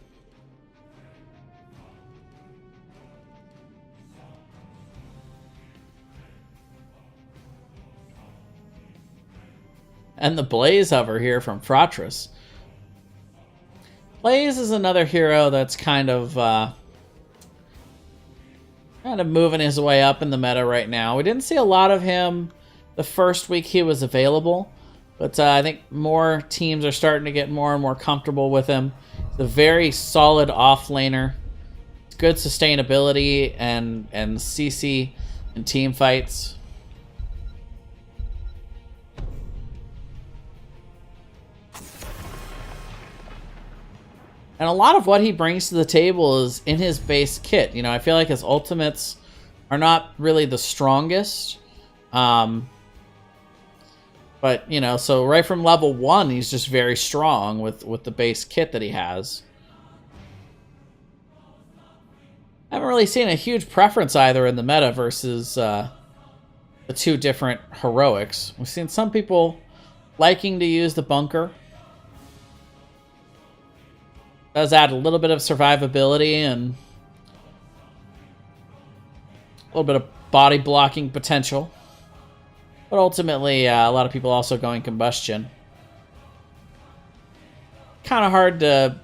And the Blaze Hover here from Fratres. Blaze is another hero that's kind of moving his way up in the meta right now. We didn't see a lot of him the first week he was available, but I think more teams are starting to get more and more comfortable with him. He's a very solid offlaner. Good sustainability and CC in team fights. And a lot of what he brings to the table is in his base kit. You know, I feel like his ultimates are not really the strongest. But, you know, so right from level 1, he's just very strong with the base kit that he has. I haven't really seen a huge preference either in the meta versus the two different heroics. We've seen some people liking to use the bunker. Does add a little bit of survivability and a little bit of body blocking potential. But ultimately, a lot of people also going combustion. Kind of hard to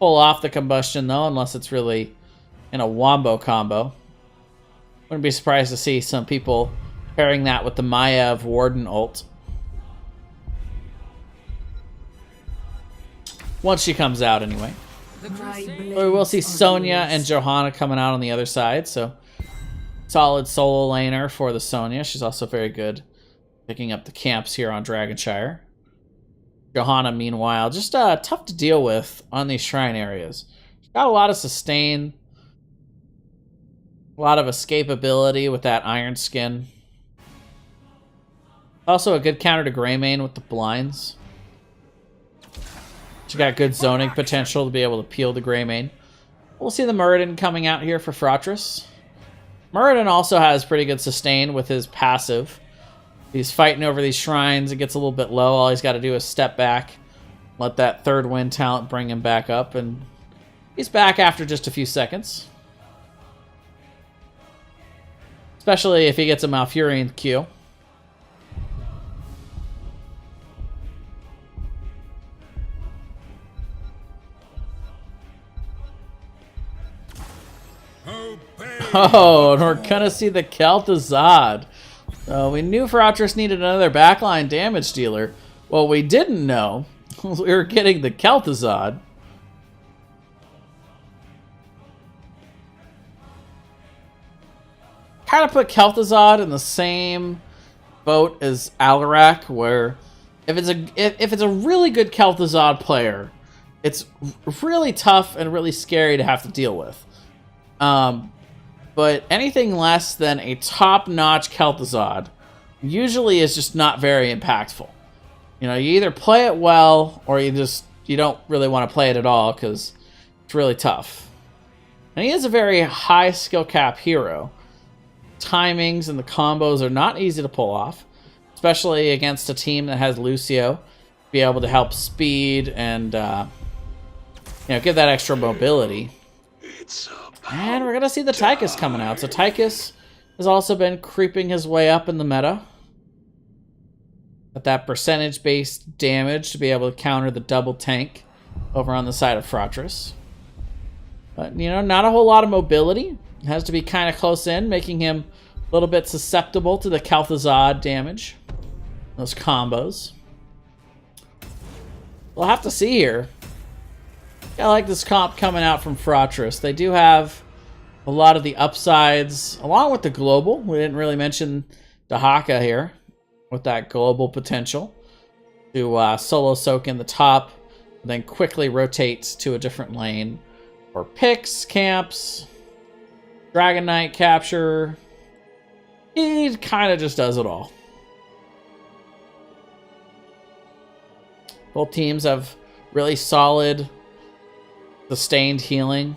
pull off the combustion, though, unless it's really in a wombo combo. Wouldn't be surprised to see some people pairing that with the Maiev Warden ult. Once she comes out, anyway. We will see Sonya and Johanna coming out on the other side, so solid solo laner for the Sonya. She's also very good picking up the camps here on Dragonshire. Johanna, meanwhile, just tough to deal with on these shrine areas. She's got a lot of sustain, a lot of escapability with that iron skin. Also a good counter to Greymane with the blinds. She got good zoning potential to be able to peel the Greymane. We'll see the Muradin coming out here for Fratres. Muradin also has pretty good sustain with his passive. He's fighting over these shrines. It gets a little bit low. All he's got to do is step back, let that third wind talent bring him back up, and he's back after just a few seconds. Especially if he gets a Malfurion Q. Oh, and we're gonna see the Kel'Thuzad. We knew Fratres needed another backline damage dealer. What we didn't know was we were getting the Kel'Thuzad. Kind of put Kel'Thuzad in the same boat as Alarak, where if it's a really good Kel'Thuzad player, it's really tough and really scary to have to deal with. But anything less than a top-notch Kel'Thuzad usually is just not very impactful. You know, you either play it well or you don't really want to play it at all because it's really tough. And he is a very high skill cap hero. Timings and the combos are not easy to pull off, especially against a team that has Lucio. Be able to help speed and give that extra mobility. And we're going to see the Tychus coming out. So Tychus has also been creeping his way up in the meta. At that percentage-based damage to be able to counter the double tank over on the side of Fratres. But, not a whole lot of mobility. It has to be kind of close in, making him a little bit susceptible to the Kalthazad damage. Those combos. We'll have to see here. I like this comp coming out from Fratres. They do have a lot of the upsides, along with the global. We didn't really mention Dahaka here, with that global potential to solo soak in the top, then quickly rotate to a different lane for picks, camps, Dragon Knight capture. He kind of just does it all. Both teams have really solid sustained healing.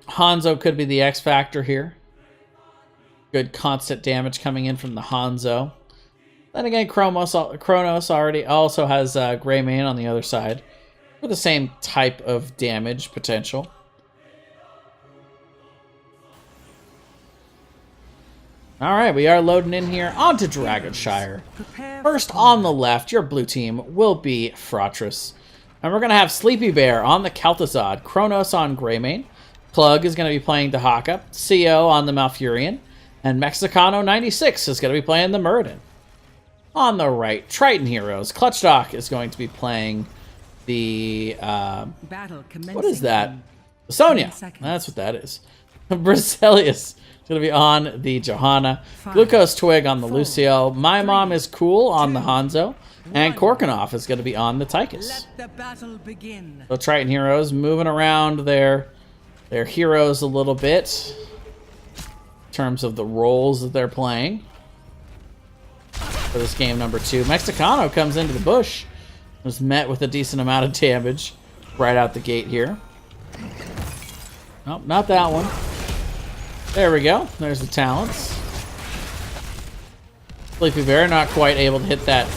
Hanzo could be the X factor here. Good constant damage coming in from the Hanzo. Then again, Kronos already also has Greymane on the other side for the same type of damage potential. All right, we are loading in here onto Dragonshire. First on the left, your blue team will be Fratres. And we're going to have Sleepy Bear on the Kalthazad, Kronos on Greymane, Plug is going to be playing Dahaka, CO on the Malfurion, and Mexicano 96 is going to be playing the Muradin. On the right, Triton Heroes, Clutchdock is going to be playing the... what is that? Sonya. That's what that is. Brazilius is going to be on the Johanna, Glucose Twig on the Lucio, My Mom is Cool on the Hanzo, and Korkanov is going to be on the Tychus. So Triton Heroes moving around their heroes a little bit in terms of the roles that they're playing for this game number 2. Mexicano comes into the bush, was met with a decent amount of damage right out the gate here. Nope, not that one. There we go. There's the talents. Sleepy Bear not quite able to hit that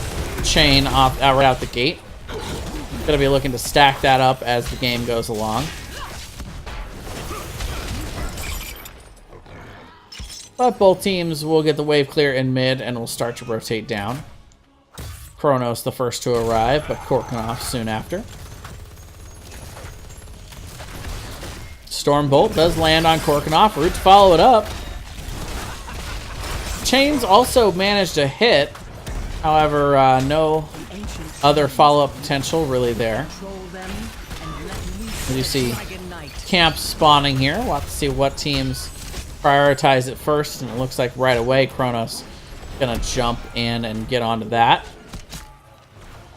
chain off right out the gate. Gonna be looking to stack that up as the game goes along. But both teams will get the wave clear in mid and will start to rotate down. Kronos the first to arrive, but Korkanov soon after. Stormbolt does land on Korkanov. Root to follow it up. Chains also managed to hit. However, no other follow-up potential really there. As you see camps spawning here. We'll have to see what teams prioritize it first. And it looks like right away Kronos is going to jump in and get onto that.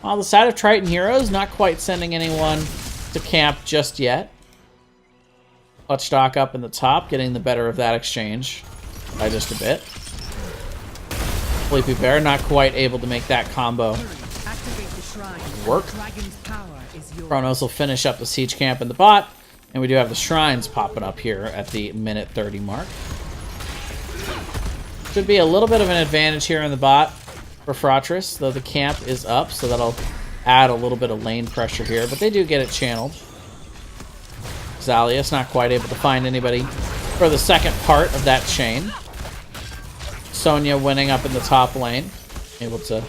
On the side of Triton Heroes, not quite sending anyone to camp just yet. Clutchdock up in the top, getting the better of that exchange by just a bit. Sleepy Bear not quite able to make that combo work. Kronos will finish up the siege camp in the bot, and we do have the shrines popping up here at the minute 30 mark. Should be a little bit of an advantage here in the bot for Fratres, though the camp is up, so that'll add a little bit of lane pressure here, but they do get it channeled. Zalius not quite able to find anybody for the second part of that chain. Sonya winning up in the top lane, able to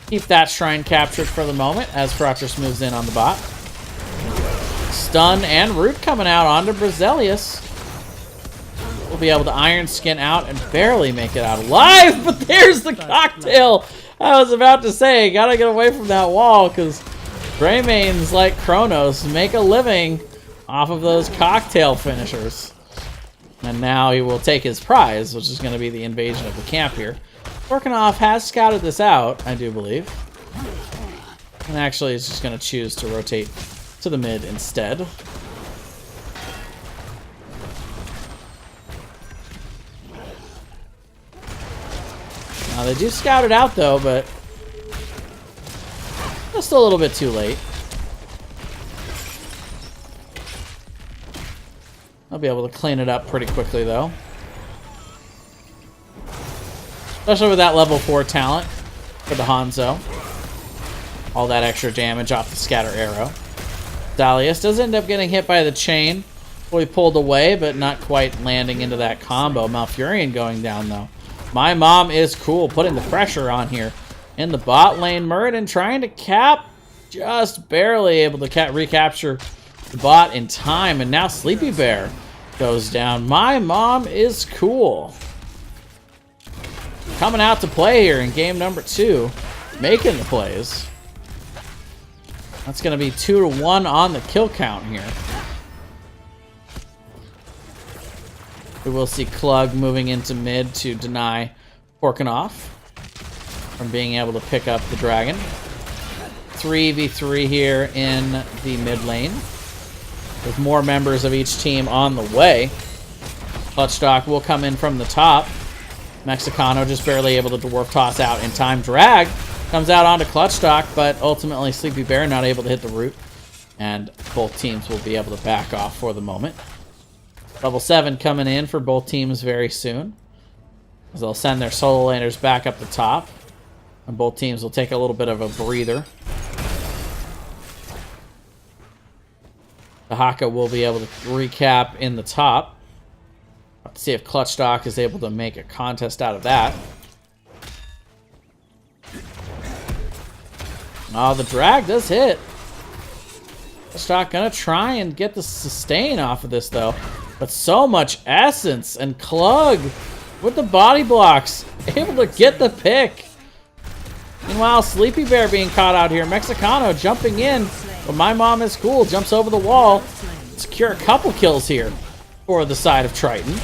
keep that shrine captured for the moment as Fratres moves in on the bot. Stun and Root coming out onto Brazilius. We'll be able to Iron Skin out and barely make it out alive, but there's the cocktail. I was about to say, gotta get away from that wall because Greymanes like Kronos make a living off of those cocktail finishers. And now he will take his prize, which is going to be the invasion of the camp here. Korkanov has scouted this out, I do believe. And actually is just going to choose to rotate to the mid instead. Now they do scout it out though, but just a little bit too late. I'll be able to clean it up pretty quickly, though. Especially with that level 4 talent for the Hanzo. all that extra damage off the scatter arrow. Dalius does end up getting hit by the chain. Fully pulled away, but not quite landing into that combo. Malfurion going down, though. My Mom is cool, putting the pressure on here. In the bot lane, Muradin trying to cap. Just barely able to recapture the bot in time. And now Sleepy Bear goes down. My Mom is cool. Coming out to play here in game number 2. Making the plays. That's going to be 2-1 on the kill count here. We will see Klug moving into mid to deny Porkinoff from being able to pick up the dragon. 3v3 here in the mid lane, with more members of each team on the way. Clutchstock will come in from the top. Mexicano just barely able to dwarf toss out in time. Drag comes out onto Clutchstock, but ultimately Sleepy Bear not able to hit the root, and both teams will be able to back off for the moment. Level 7 coming in for both teams very soon, as they'll send their solo laners back up the top, and both teams will take a little bit of a breather. The Haka will be able to recap in the top. Let's see if Clutchstock is able to make a contest out of that. Oh, the drag does hit. Clutchstock gonna try and get the sustain off of this, though. But so much essence, and Klug with the body blocks, able to get the pick. Meanwhile, Sleepy Bear being caught out here. Mexicano jumping in, but My Mom is cool. Jumps over the wall. Secure a couple kills here for the side of Triton.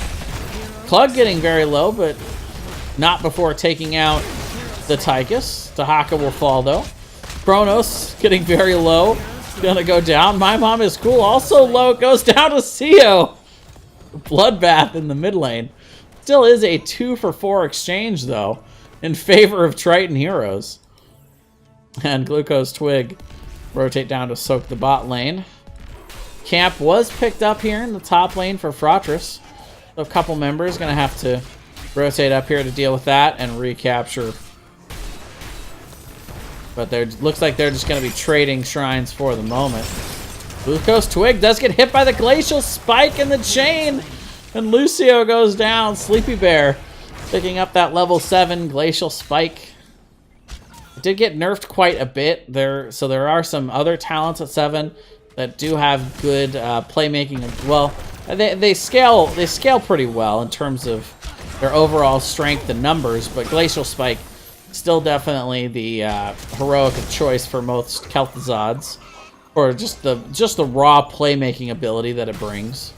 Klug getting very low, but not before taking out the Tychus. Tahaka will fall, though. Kronos getting very low. Gonna go down. My Mom is cool. Also low. Goes down to Sio. Bloodbath in the mid lane. Still is a 2-for-4 exchange, though, in favor of Triton heroes. And Glucose Twig rotate down to soak the bot lane. Camp was picked up here in the top lane for Fratres. So a couple members going to have to rotate up here to deal with that and recapture. But there looks like they're just going to be trading shrines for the moment. Glucose Twig does get hit by the Glacial Spike in the chain. And Lucio goes down. Sleepy Bear picking up that level 7 Glacial Spike. It did get nerfed quite a bit there, so there are some other talents at 7 that do have good playmaking. Well, they scale pretty well in terms of their overall strength and numbers, but Glacial Spike still definitely the heroic of choice for most Kel'Thazods, or just the raw playmaking ability that it brings.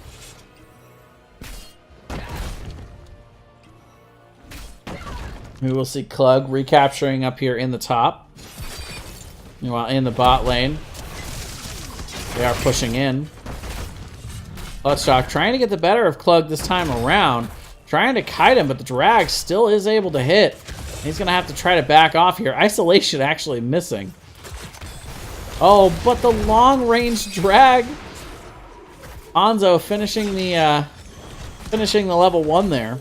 We will see Klug recapturing up here in the top. Meanwhile, in the bot lane, they are pushing in. Clutchstock trying to get the better of Klug this time around. Trying to kite him, but the drag still is able to hit. He's going to have to try to back off here. Isolation actually missing. Oh, but the long-range drag. Anzo finishing the level 1 there.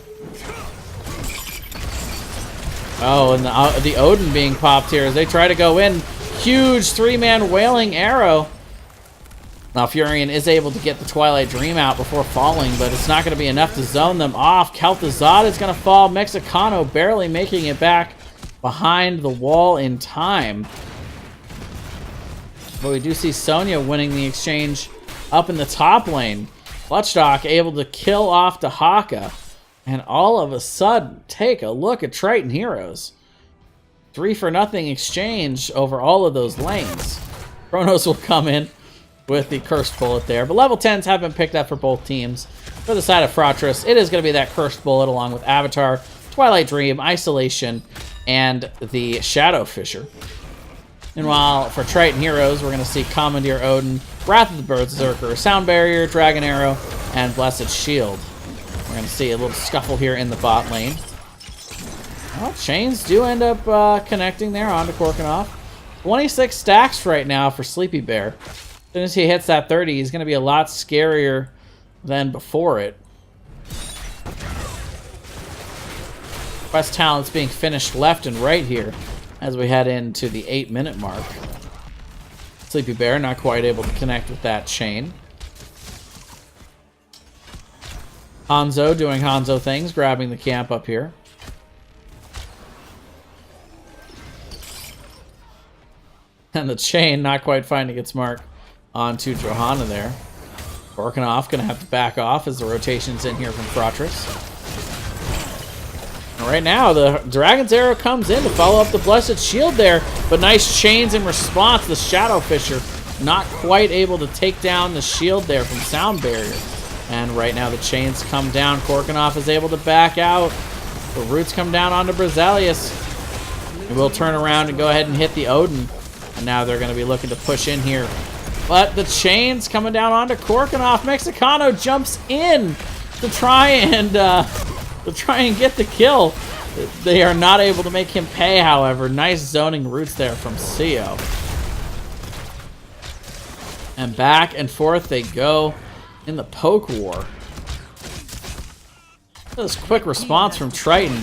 Oh, and the Odin being popped here as they try to go in. Huge 3-man wailing arrow. Now Furion is able to get the Twilight Dream out before falling, but it's not going to be enough to zone them off. Kel'Thuzad is going to fall. Mexicano barely making it back behind the wall in time. But we do see Sonya winning the exchange up in the top lane. Clutchstock able to kill off Dahaka. And all of a sudden, take a look at Triton heroes. 3-for-0 exchange over all of those lanes. Kronos will come in with the Cursed Bullet there. But level 10s have been picked up for both teams. For the side of Fratres, it is going to be that Cursed Bullet along with Avatar, Twilight Dream, Isolation, and the Shadow Fisher. Meanwhile, for Triton heroes, we're going to see Commandeer Odin, Wrath of the Berserker, Sound Barrier, Dragon Arrow, and Blessed Shield. We're going to see a little scuffle here in the bot lane. Well, chains do end up connecting there onto Korkinoff. 26 stacks right now for Sleepy Bear. As soon as he hits that 30, he's going to be a lot scarier than before it. Quest talents being finished left and right here. as we head into the 8-minute mark. Sleepy Bear not quite able to connect with that chain. Hanzo doing Hanzo things, grabbing the camp up here. And the chain not quite finding its mark onto Johanna there. Korkanov going to have to back off as the rotation's in here from Fratres. And right now, the Dragon's Arrow comes in to follow up the Blessed Shield there, but nice chains in response. The Shadow Fisher not quite able to take down the shield there from Sound Barrier. And right now the chains come down. Korkanov is able to back out. The roots come down onto Brazilius. He will turn around and go ahead and hit the Odin. And now they're going to be looking to push in here. But the chains coming down onto Korkanov. Mexicano jumps in to try and get the kill. They are not able to make him pay, however. Nice zoning roots there from CO. And back and forth they go in the poke war. This quick response from Triton,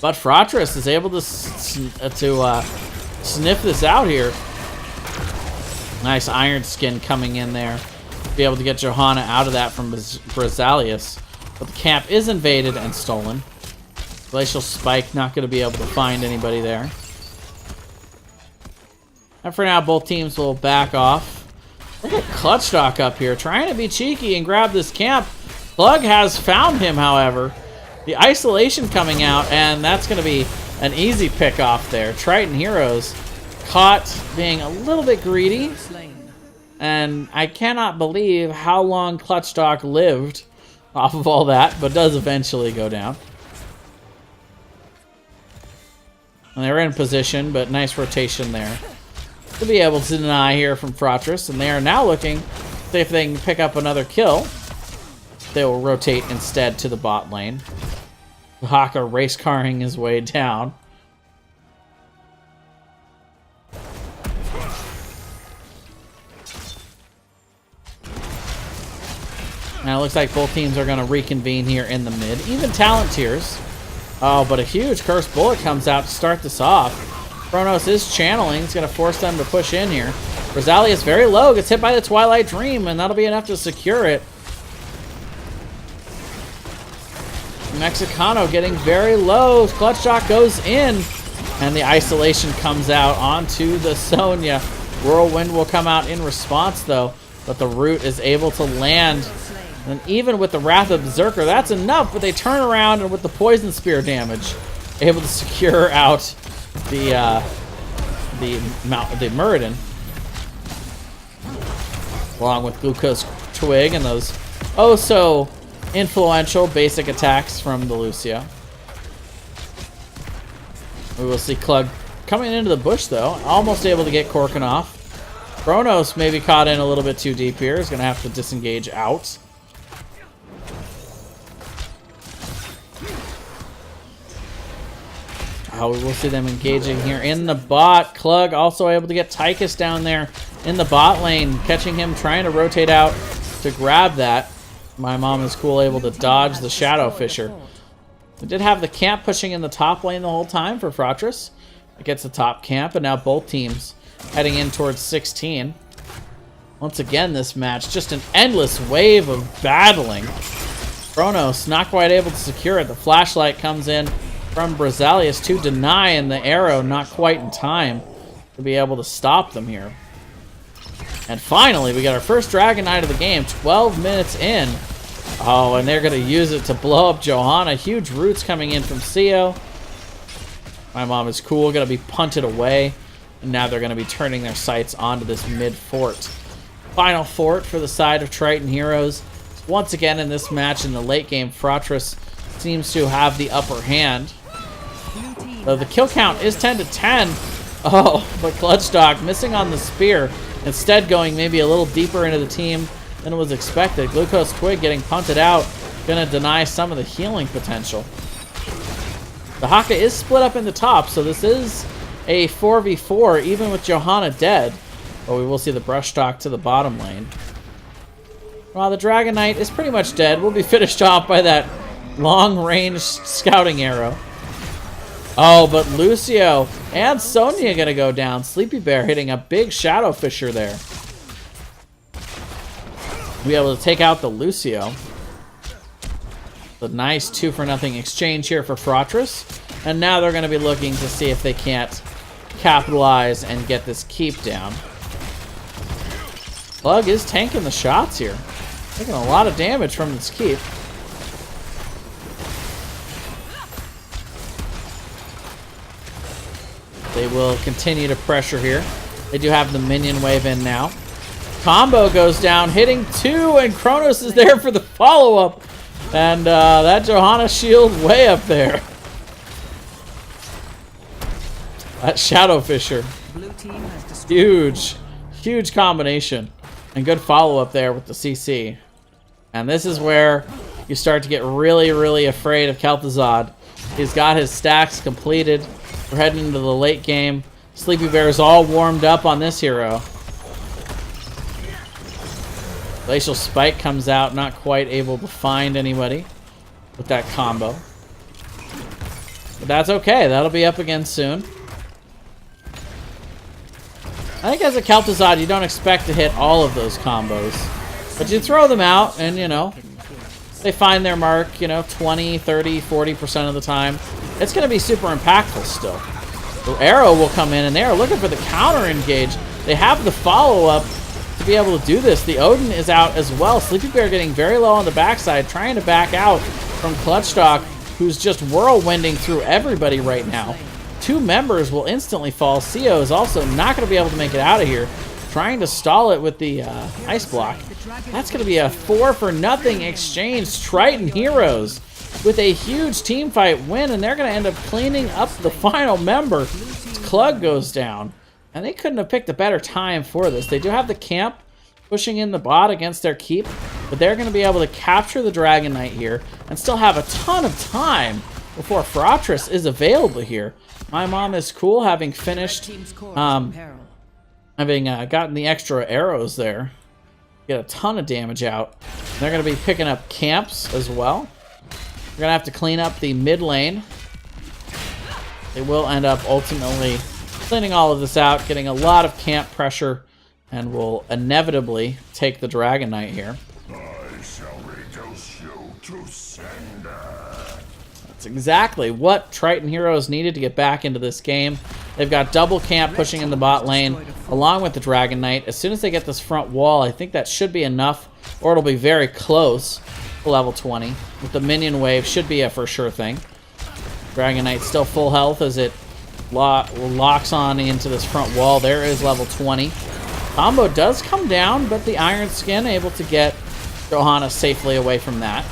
but Fratres is able to sniff this out here. Nice Iron Skin coming in there. Be able to get Johanna out of that from Brazilius. But the camp is invaded and stolen. Glacial Spike not going to be able to find anybody there. And for now, both teams will back off. Look at Clutchdock up here, trying to be cheeky and grab this camp. Plug has found him, however. The isolation coming out, and that's going to be an easy pick off there. Triton Heroes caught being a little bit greedy. And I cannot believe how long Clutchdock lived off of all that, but does eventually go down. And they're in position, but nice rotation there to be able to deny here from Fratres. And they are now looking to see if they can pick up another kill. They will rotate instead to the bot lane. Haka race carring his way down. Now it looks like both teams are going to reconvene here in the mid. Even talent tiers. Oh, but a huge Cursed Bullet comes out to start this off. Kronos is channeling. It's going to force them to push in here. Rosalia is very low. Gets hit by the Twilight Dream, and that'll be enough to secure it. Mexicano getting very low. Clutch Shot goes in, and the isolation comes out onto the Sonya. Whirlwind will come out in response, though, but the root is able to land. And even with the Wrath of Berserker, that's enough, but they turn around and with the Poison Spear damage, able to secure out the Muradin. Along with Glucose Twig and those oh-so influential basic attacks from the Lucio. We will see Klug coming into the bush, though. Almost able to get Korkanov. Kronos maybe caught in a little bit too deep here. Is going to have to disengage out. Oh, we will see them engaging here in the bot. Klug also able to get Tychus down there in the bot lane, catching him, trying to rotate out to grab that. My Mom is cool, able to dodge the Shadow Fisher. We did have the camp pushing in the top lane the whole time for Fratres. It gets the top camp, and now both teams heading in towards 16. Once again, this match, just an endless wave of battling. Kronos not quite able to secure it. The flashlight comes in from Brazilius to deny, and the arrow not quite in time to be able to stop them here. And finally, we got our first Dragon Knight of the game, 12 minutes in. Oh, and they're going to use it to blow up Johanna. Huge roots coming in from CO. My Mom is cool, going to be punted away. And now they're going to be turning their sights onto this mid-fort. Final fort for the side of Triton Heroes. Once again in this match in the late game, Fratres seems to have the upper hand. Though the kill count is 10 to 10. Oh, but Clutchdock missing on the spear. Instead going maybe a little deeper into the team than it was expected. Glucose Twig getting punted out. Gonna deny some of the healing potential. The Haka is split up in the top, so this is a 4v4 even with Johanna dead. But we will see the brush talk to the bottom lane. While the Dragon Knight is pretty much dead, we'll be finished off by that long-range scouting arrow. Oh, but Lucio and Sonya gonna go down. Sleepy Bear hitting a big Shadow Fisher there. Be able to take out the Lucio. The nice 2-for-0 exchange here for Fratres. And now they're gonna be looking to see if they can't capitalize and get this keep down. Plug is tanking the shots here. Taking a lot of damage from this keep. They will continue to pressure here. They do have the minion wave in now. Combo goes down, hitting 2, and Kronos is there for the follow-up. And that Johanna shield way up there. That Shadow Fisher. Huge, huge combination. And good follow-up there with the CC. And this is where you start to get really, really afraid of Kel'Thuzad. He's got his stacks completed. We're heading into the late game. Sleepy Bear is all warmed up on this hero. Glacial Spike comes out, not quite able to find anybody with that combo. But that's okay. That'll be up again soon. I think as a Kel'Thuzad, you don't expect to hit all of those combos. But you throw them out, and, you know, they find their mark, you know, 20, 30, 40% of the time. It's going to be super impactful still. The Arrow will come in, and they are looking for the counter engage. They have the follow-up to be able to do this. The Odin is out as well. Sleepy Bear getting very low on the backside, trying to back out from Clutchstock, who's just whirlwinding through everybody right now. 2 members will instantly fall. CO is also not going to be able to make it out of here. Trying to stall it with the ice block. That's going to be a 4-for-0 exchange. Triton Heroes with a huge team fight win, and they're going to end up cleaning up the final member. Klug goes down, and they couldn't have picked a better time for this. They do have the camp pushing in the bot against their keep, but they're going to be able to capture the Dragon Knight here and still have a ton of time before Fratres is available here. My mom is cool, having finished, having gotten the extra arrows there. Get a ton of damage out. They're going to be picking up camps as well. We're going to have to clean up the mid lane. They will end up ultimately cleaning all of this out, getting a lot of camp pressure, and will inevitably take the Dragon Knight here. I shall reduce you to cinder. That's exactly what Triton Heroes needed to get back into this game. They've got double camp pushing in the bot lane along with the Dragon Knight. As soon as they get this front wall, I think that should be enough, or it'll be very close to level 20. With the minion wave, should be a for sure thing. Dragon Knight still full health as it locks on into this front wall. There is level 20. Combo does come down, but the Iron Skin able to get Johanna safely away from that.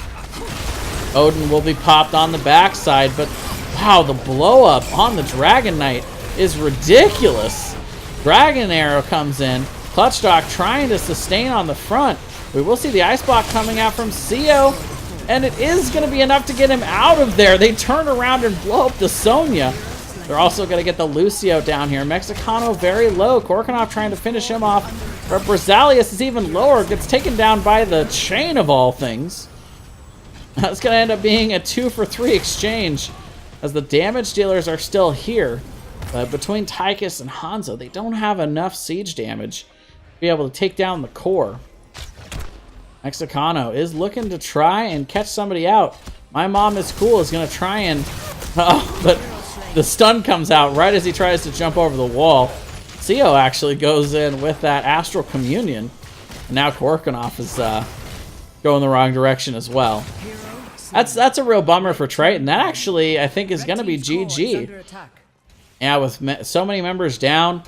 Odin will be popped on the backside, but wow, the blow up on the Dragon Knight is ridiculous. Dragon Arrow comes in. Clutchstock trying to sustain on the front. We will see the ice block coming out from CO, and it is going to be enough to get him out of there. They turn around and blow up the Sonya. They're also going to get the Lucio down here. Mexicano very low. Korkanov trying to finish him off. But Brazilius is even lower. Gets taken down by the chain of all things. That's going to end up being a 2-for-3 exchange, as the damage dealers are still here. But between Tychus and Hanzo, they don't have enough siege damage to be able to take down the core. Mexicano is looking to try and catch somebody out. My Mom is Cool is going to try and... Oh, but the stun comes out right as he tries to jump over the wall. CO actually goes in with that Astral Communion. And now Korkanov is going the wrong direction as well. That's a real bummer for Triton. That actually, I think, is going to be GG. Yeah, with so many members down,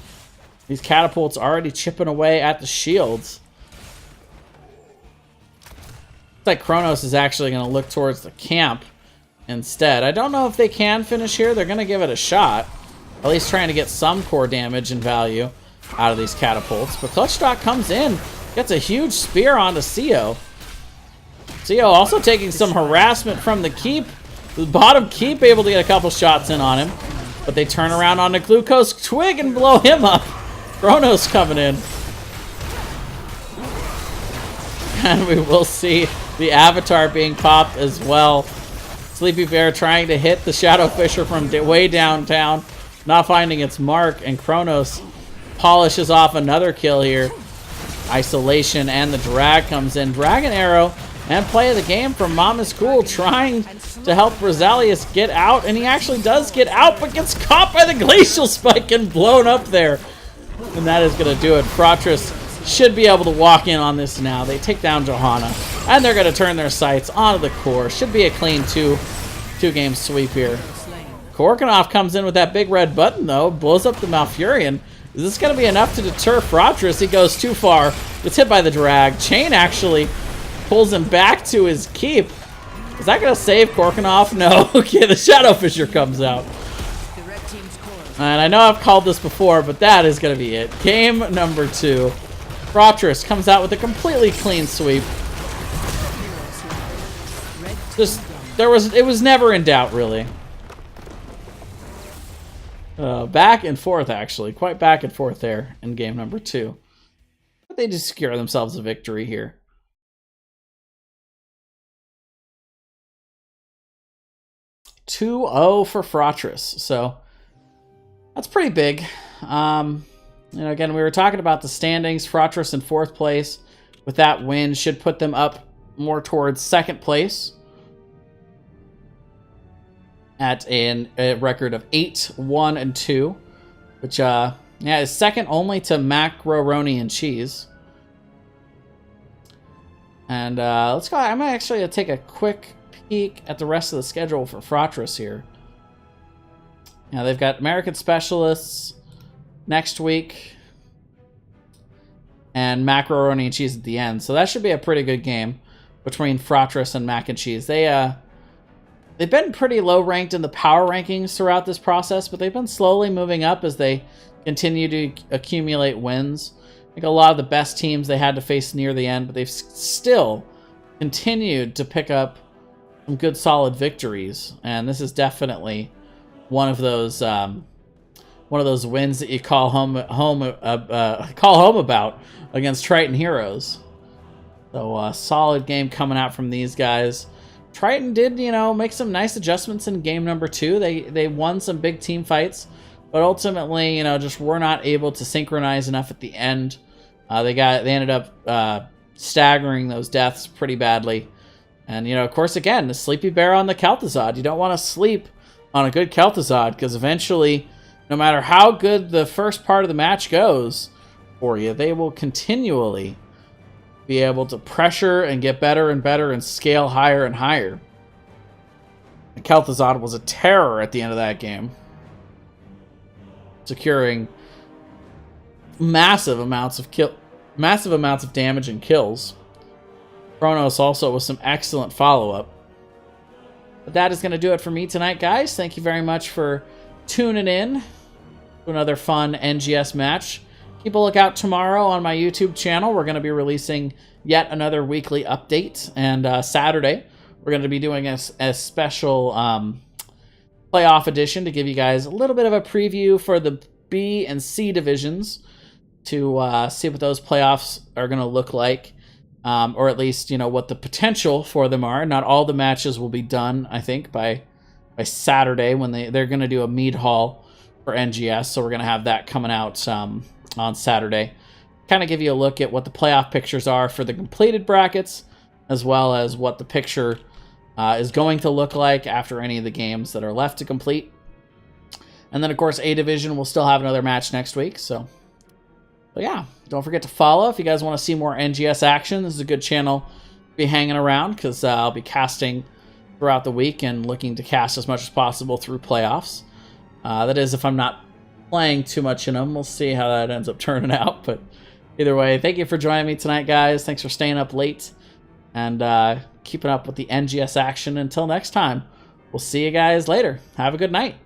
these catapults already chipping away at the shields. Looks like Kronos is actually going to look towards the camp instead. I don't know if they can finish here. They're going to give it a shot. At least trying to get some core damage and value out of these catapults. But Clutchstock comes in, gets a huge spear onto CO. CO also taking some harassment from the keep. The bottom keep able to get a couple shots in on him. But they turn around on the Glucose Twig and blow him up. Kronos coming in. And we will see the Avatar being popped as well. Sleepy Bear trying to hit the Shadow Fisher from way downtown, not finding its mark, and Kronos polishes off another kill here. Isolation and the drag comes in. Dragon Arrow and play of the game from Mama's Cool, trying to help Rosalius get out, and he actually does get out, but gets caught by the Glacial Spike and blown up there. And that is going to do it. Fratres should be able to walk in on this now. They take down Johanna, and they're going to turn their sights onto the core. Should be a clean two-game sweep here. Korkanov comes in with that big red button, though, blows up the Malfurion. Is this going to be enough to deter Fratres? He goes too far. Gets hit by the drag. Chain actually pulls him back to his keep. Is that going to save Korkanov? No. Okay, the Shadow Fisher comes out. And I know I've called this before, but that is going to be it. Game number 2. Fratres comes out with a completely clean sweep. It was never in doubt, really. Back and forth, actually. Quite back and forth there in game number 2. But they just secure themselves a victory here. 2-0 for Fratres. So that's pretty big. Again, we were talking about the standings. Fratres in 4th place. With that win, should put them up more towards 2nd place at a record of 8-1-2, which is second only to Macaroni and Cheese. And let's go. I'm actually gonna take a quick peek at the rest of the schedule for Fratres here. Now they've got American Specialists next week and Macaroni and Cheese at the end, so that should be a pretty good game between Fratres and Mac and Cheese. They've been pretty low ranked in the power rankings throughout this process, but they've been slowly moving up as they continue to accumulate wins. I think a lot of the best teams they had to face near the end, but they've still continued to pick up some good solid victories, and this is definitely one of those wins that you call home about against Triton Heroes. So solid game coming out from these guys. Triton did, make some nice adjustments in game number 2. They won some big team fights, but ultimately, just were not able to synchronize enough at the end. They ended up staggering those deaths pretty badly. And, of course, again, the Sleepy Bear on the Kel'Thuzad. You don't want to sleep on a good Kel'Thuzad, because eventually, no matter how good the first part of the match goes for you, they will continually be able to pressure and get better and better and scale higher and higher. The Kel'Thuzad was a terror at the end of that game, securing massive amounts of damage and kills. Kronos also with some excellent follow-up. But that is going to do it for me tonight, guys. Thank you very much for tuning in to another fun NGS match. Keep a lookout tomorrow on my YouTube channel. We're going to be releasing yet another weekly update. And Saturday, we're going to be doing a special playoff edition to give you guys a little bit of a preview for the B and C divisions to see what those playoffs are going to look like. Or at least, what the potential for them are. Not all the matches will be done, I think, by Saturday when they're going to do a mead hall for NGS. So we're going to have that coming out on Saturday. Kind of give you a look at what the playoff pictures are for the completed brackets, as well as what the picture is going to look like after any of the games that are left to complete. And then, of course, A Division will still have another match next week. So yeah, don't forget to follow if you guys want to see more NGS action. This is a good channel to be hanging around, because I'll be casting throughout the week and looking to cast as much as possible through playoffs. That is, if I'm not playing too much in them. We'll see how that ends up turning out. But either way, thank you for joining me tonight, guys. Thanks for staying up late and keeping up with the NGS action. Until next time, we'll see you guys later. Have a good night.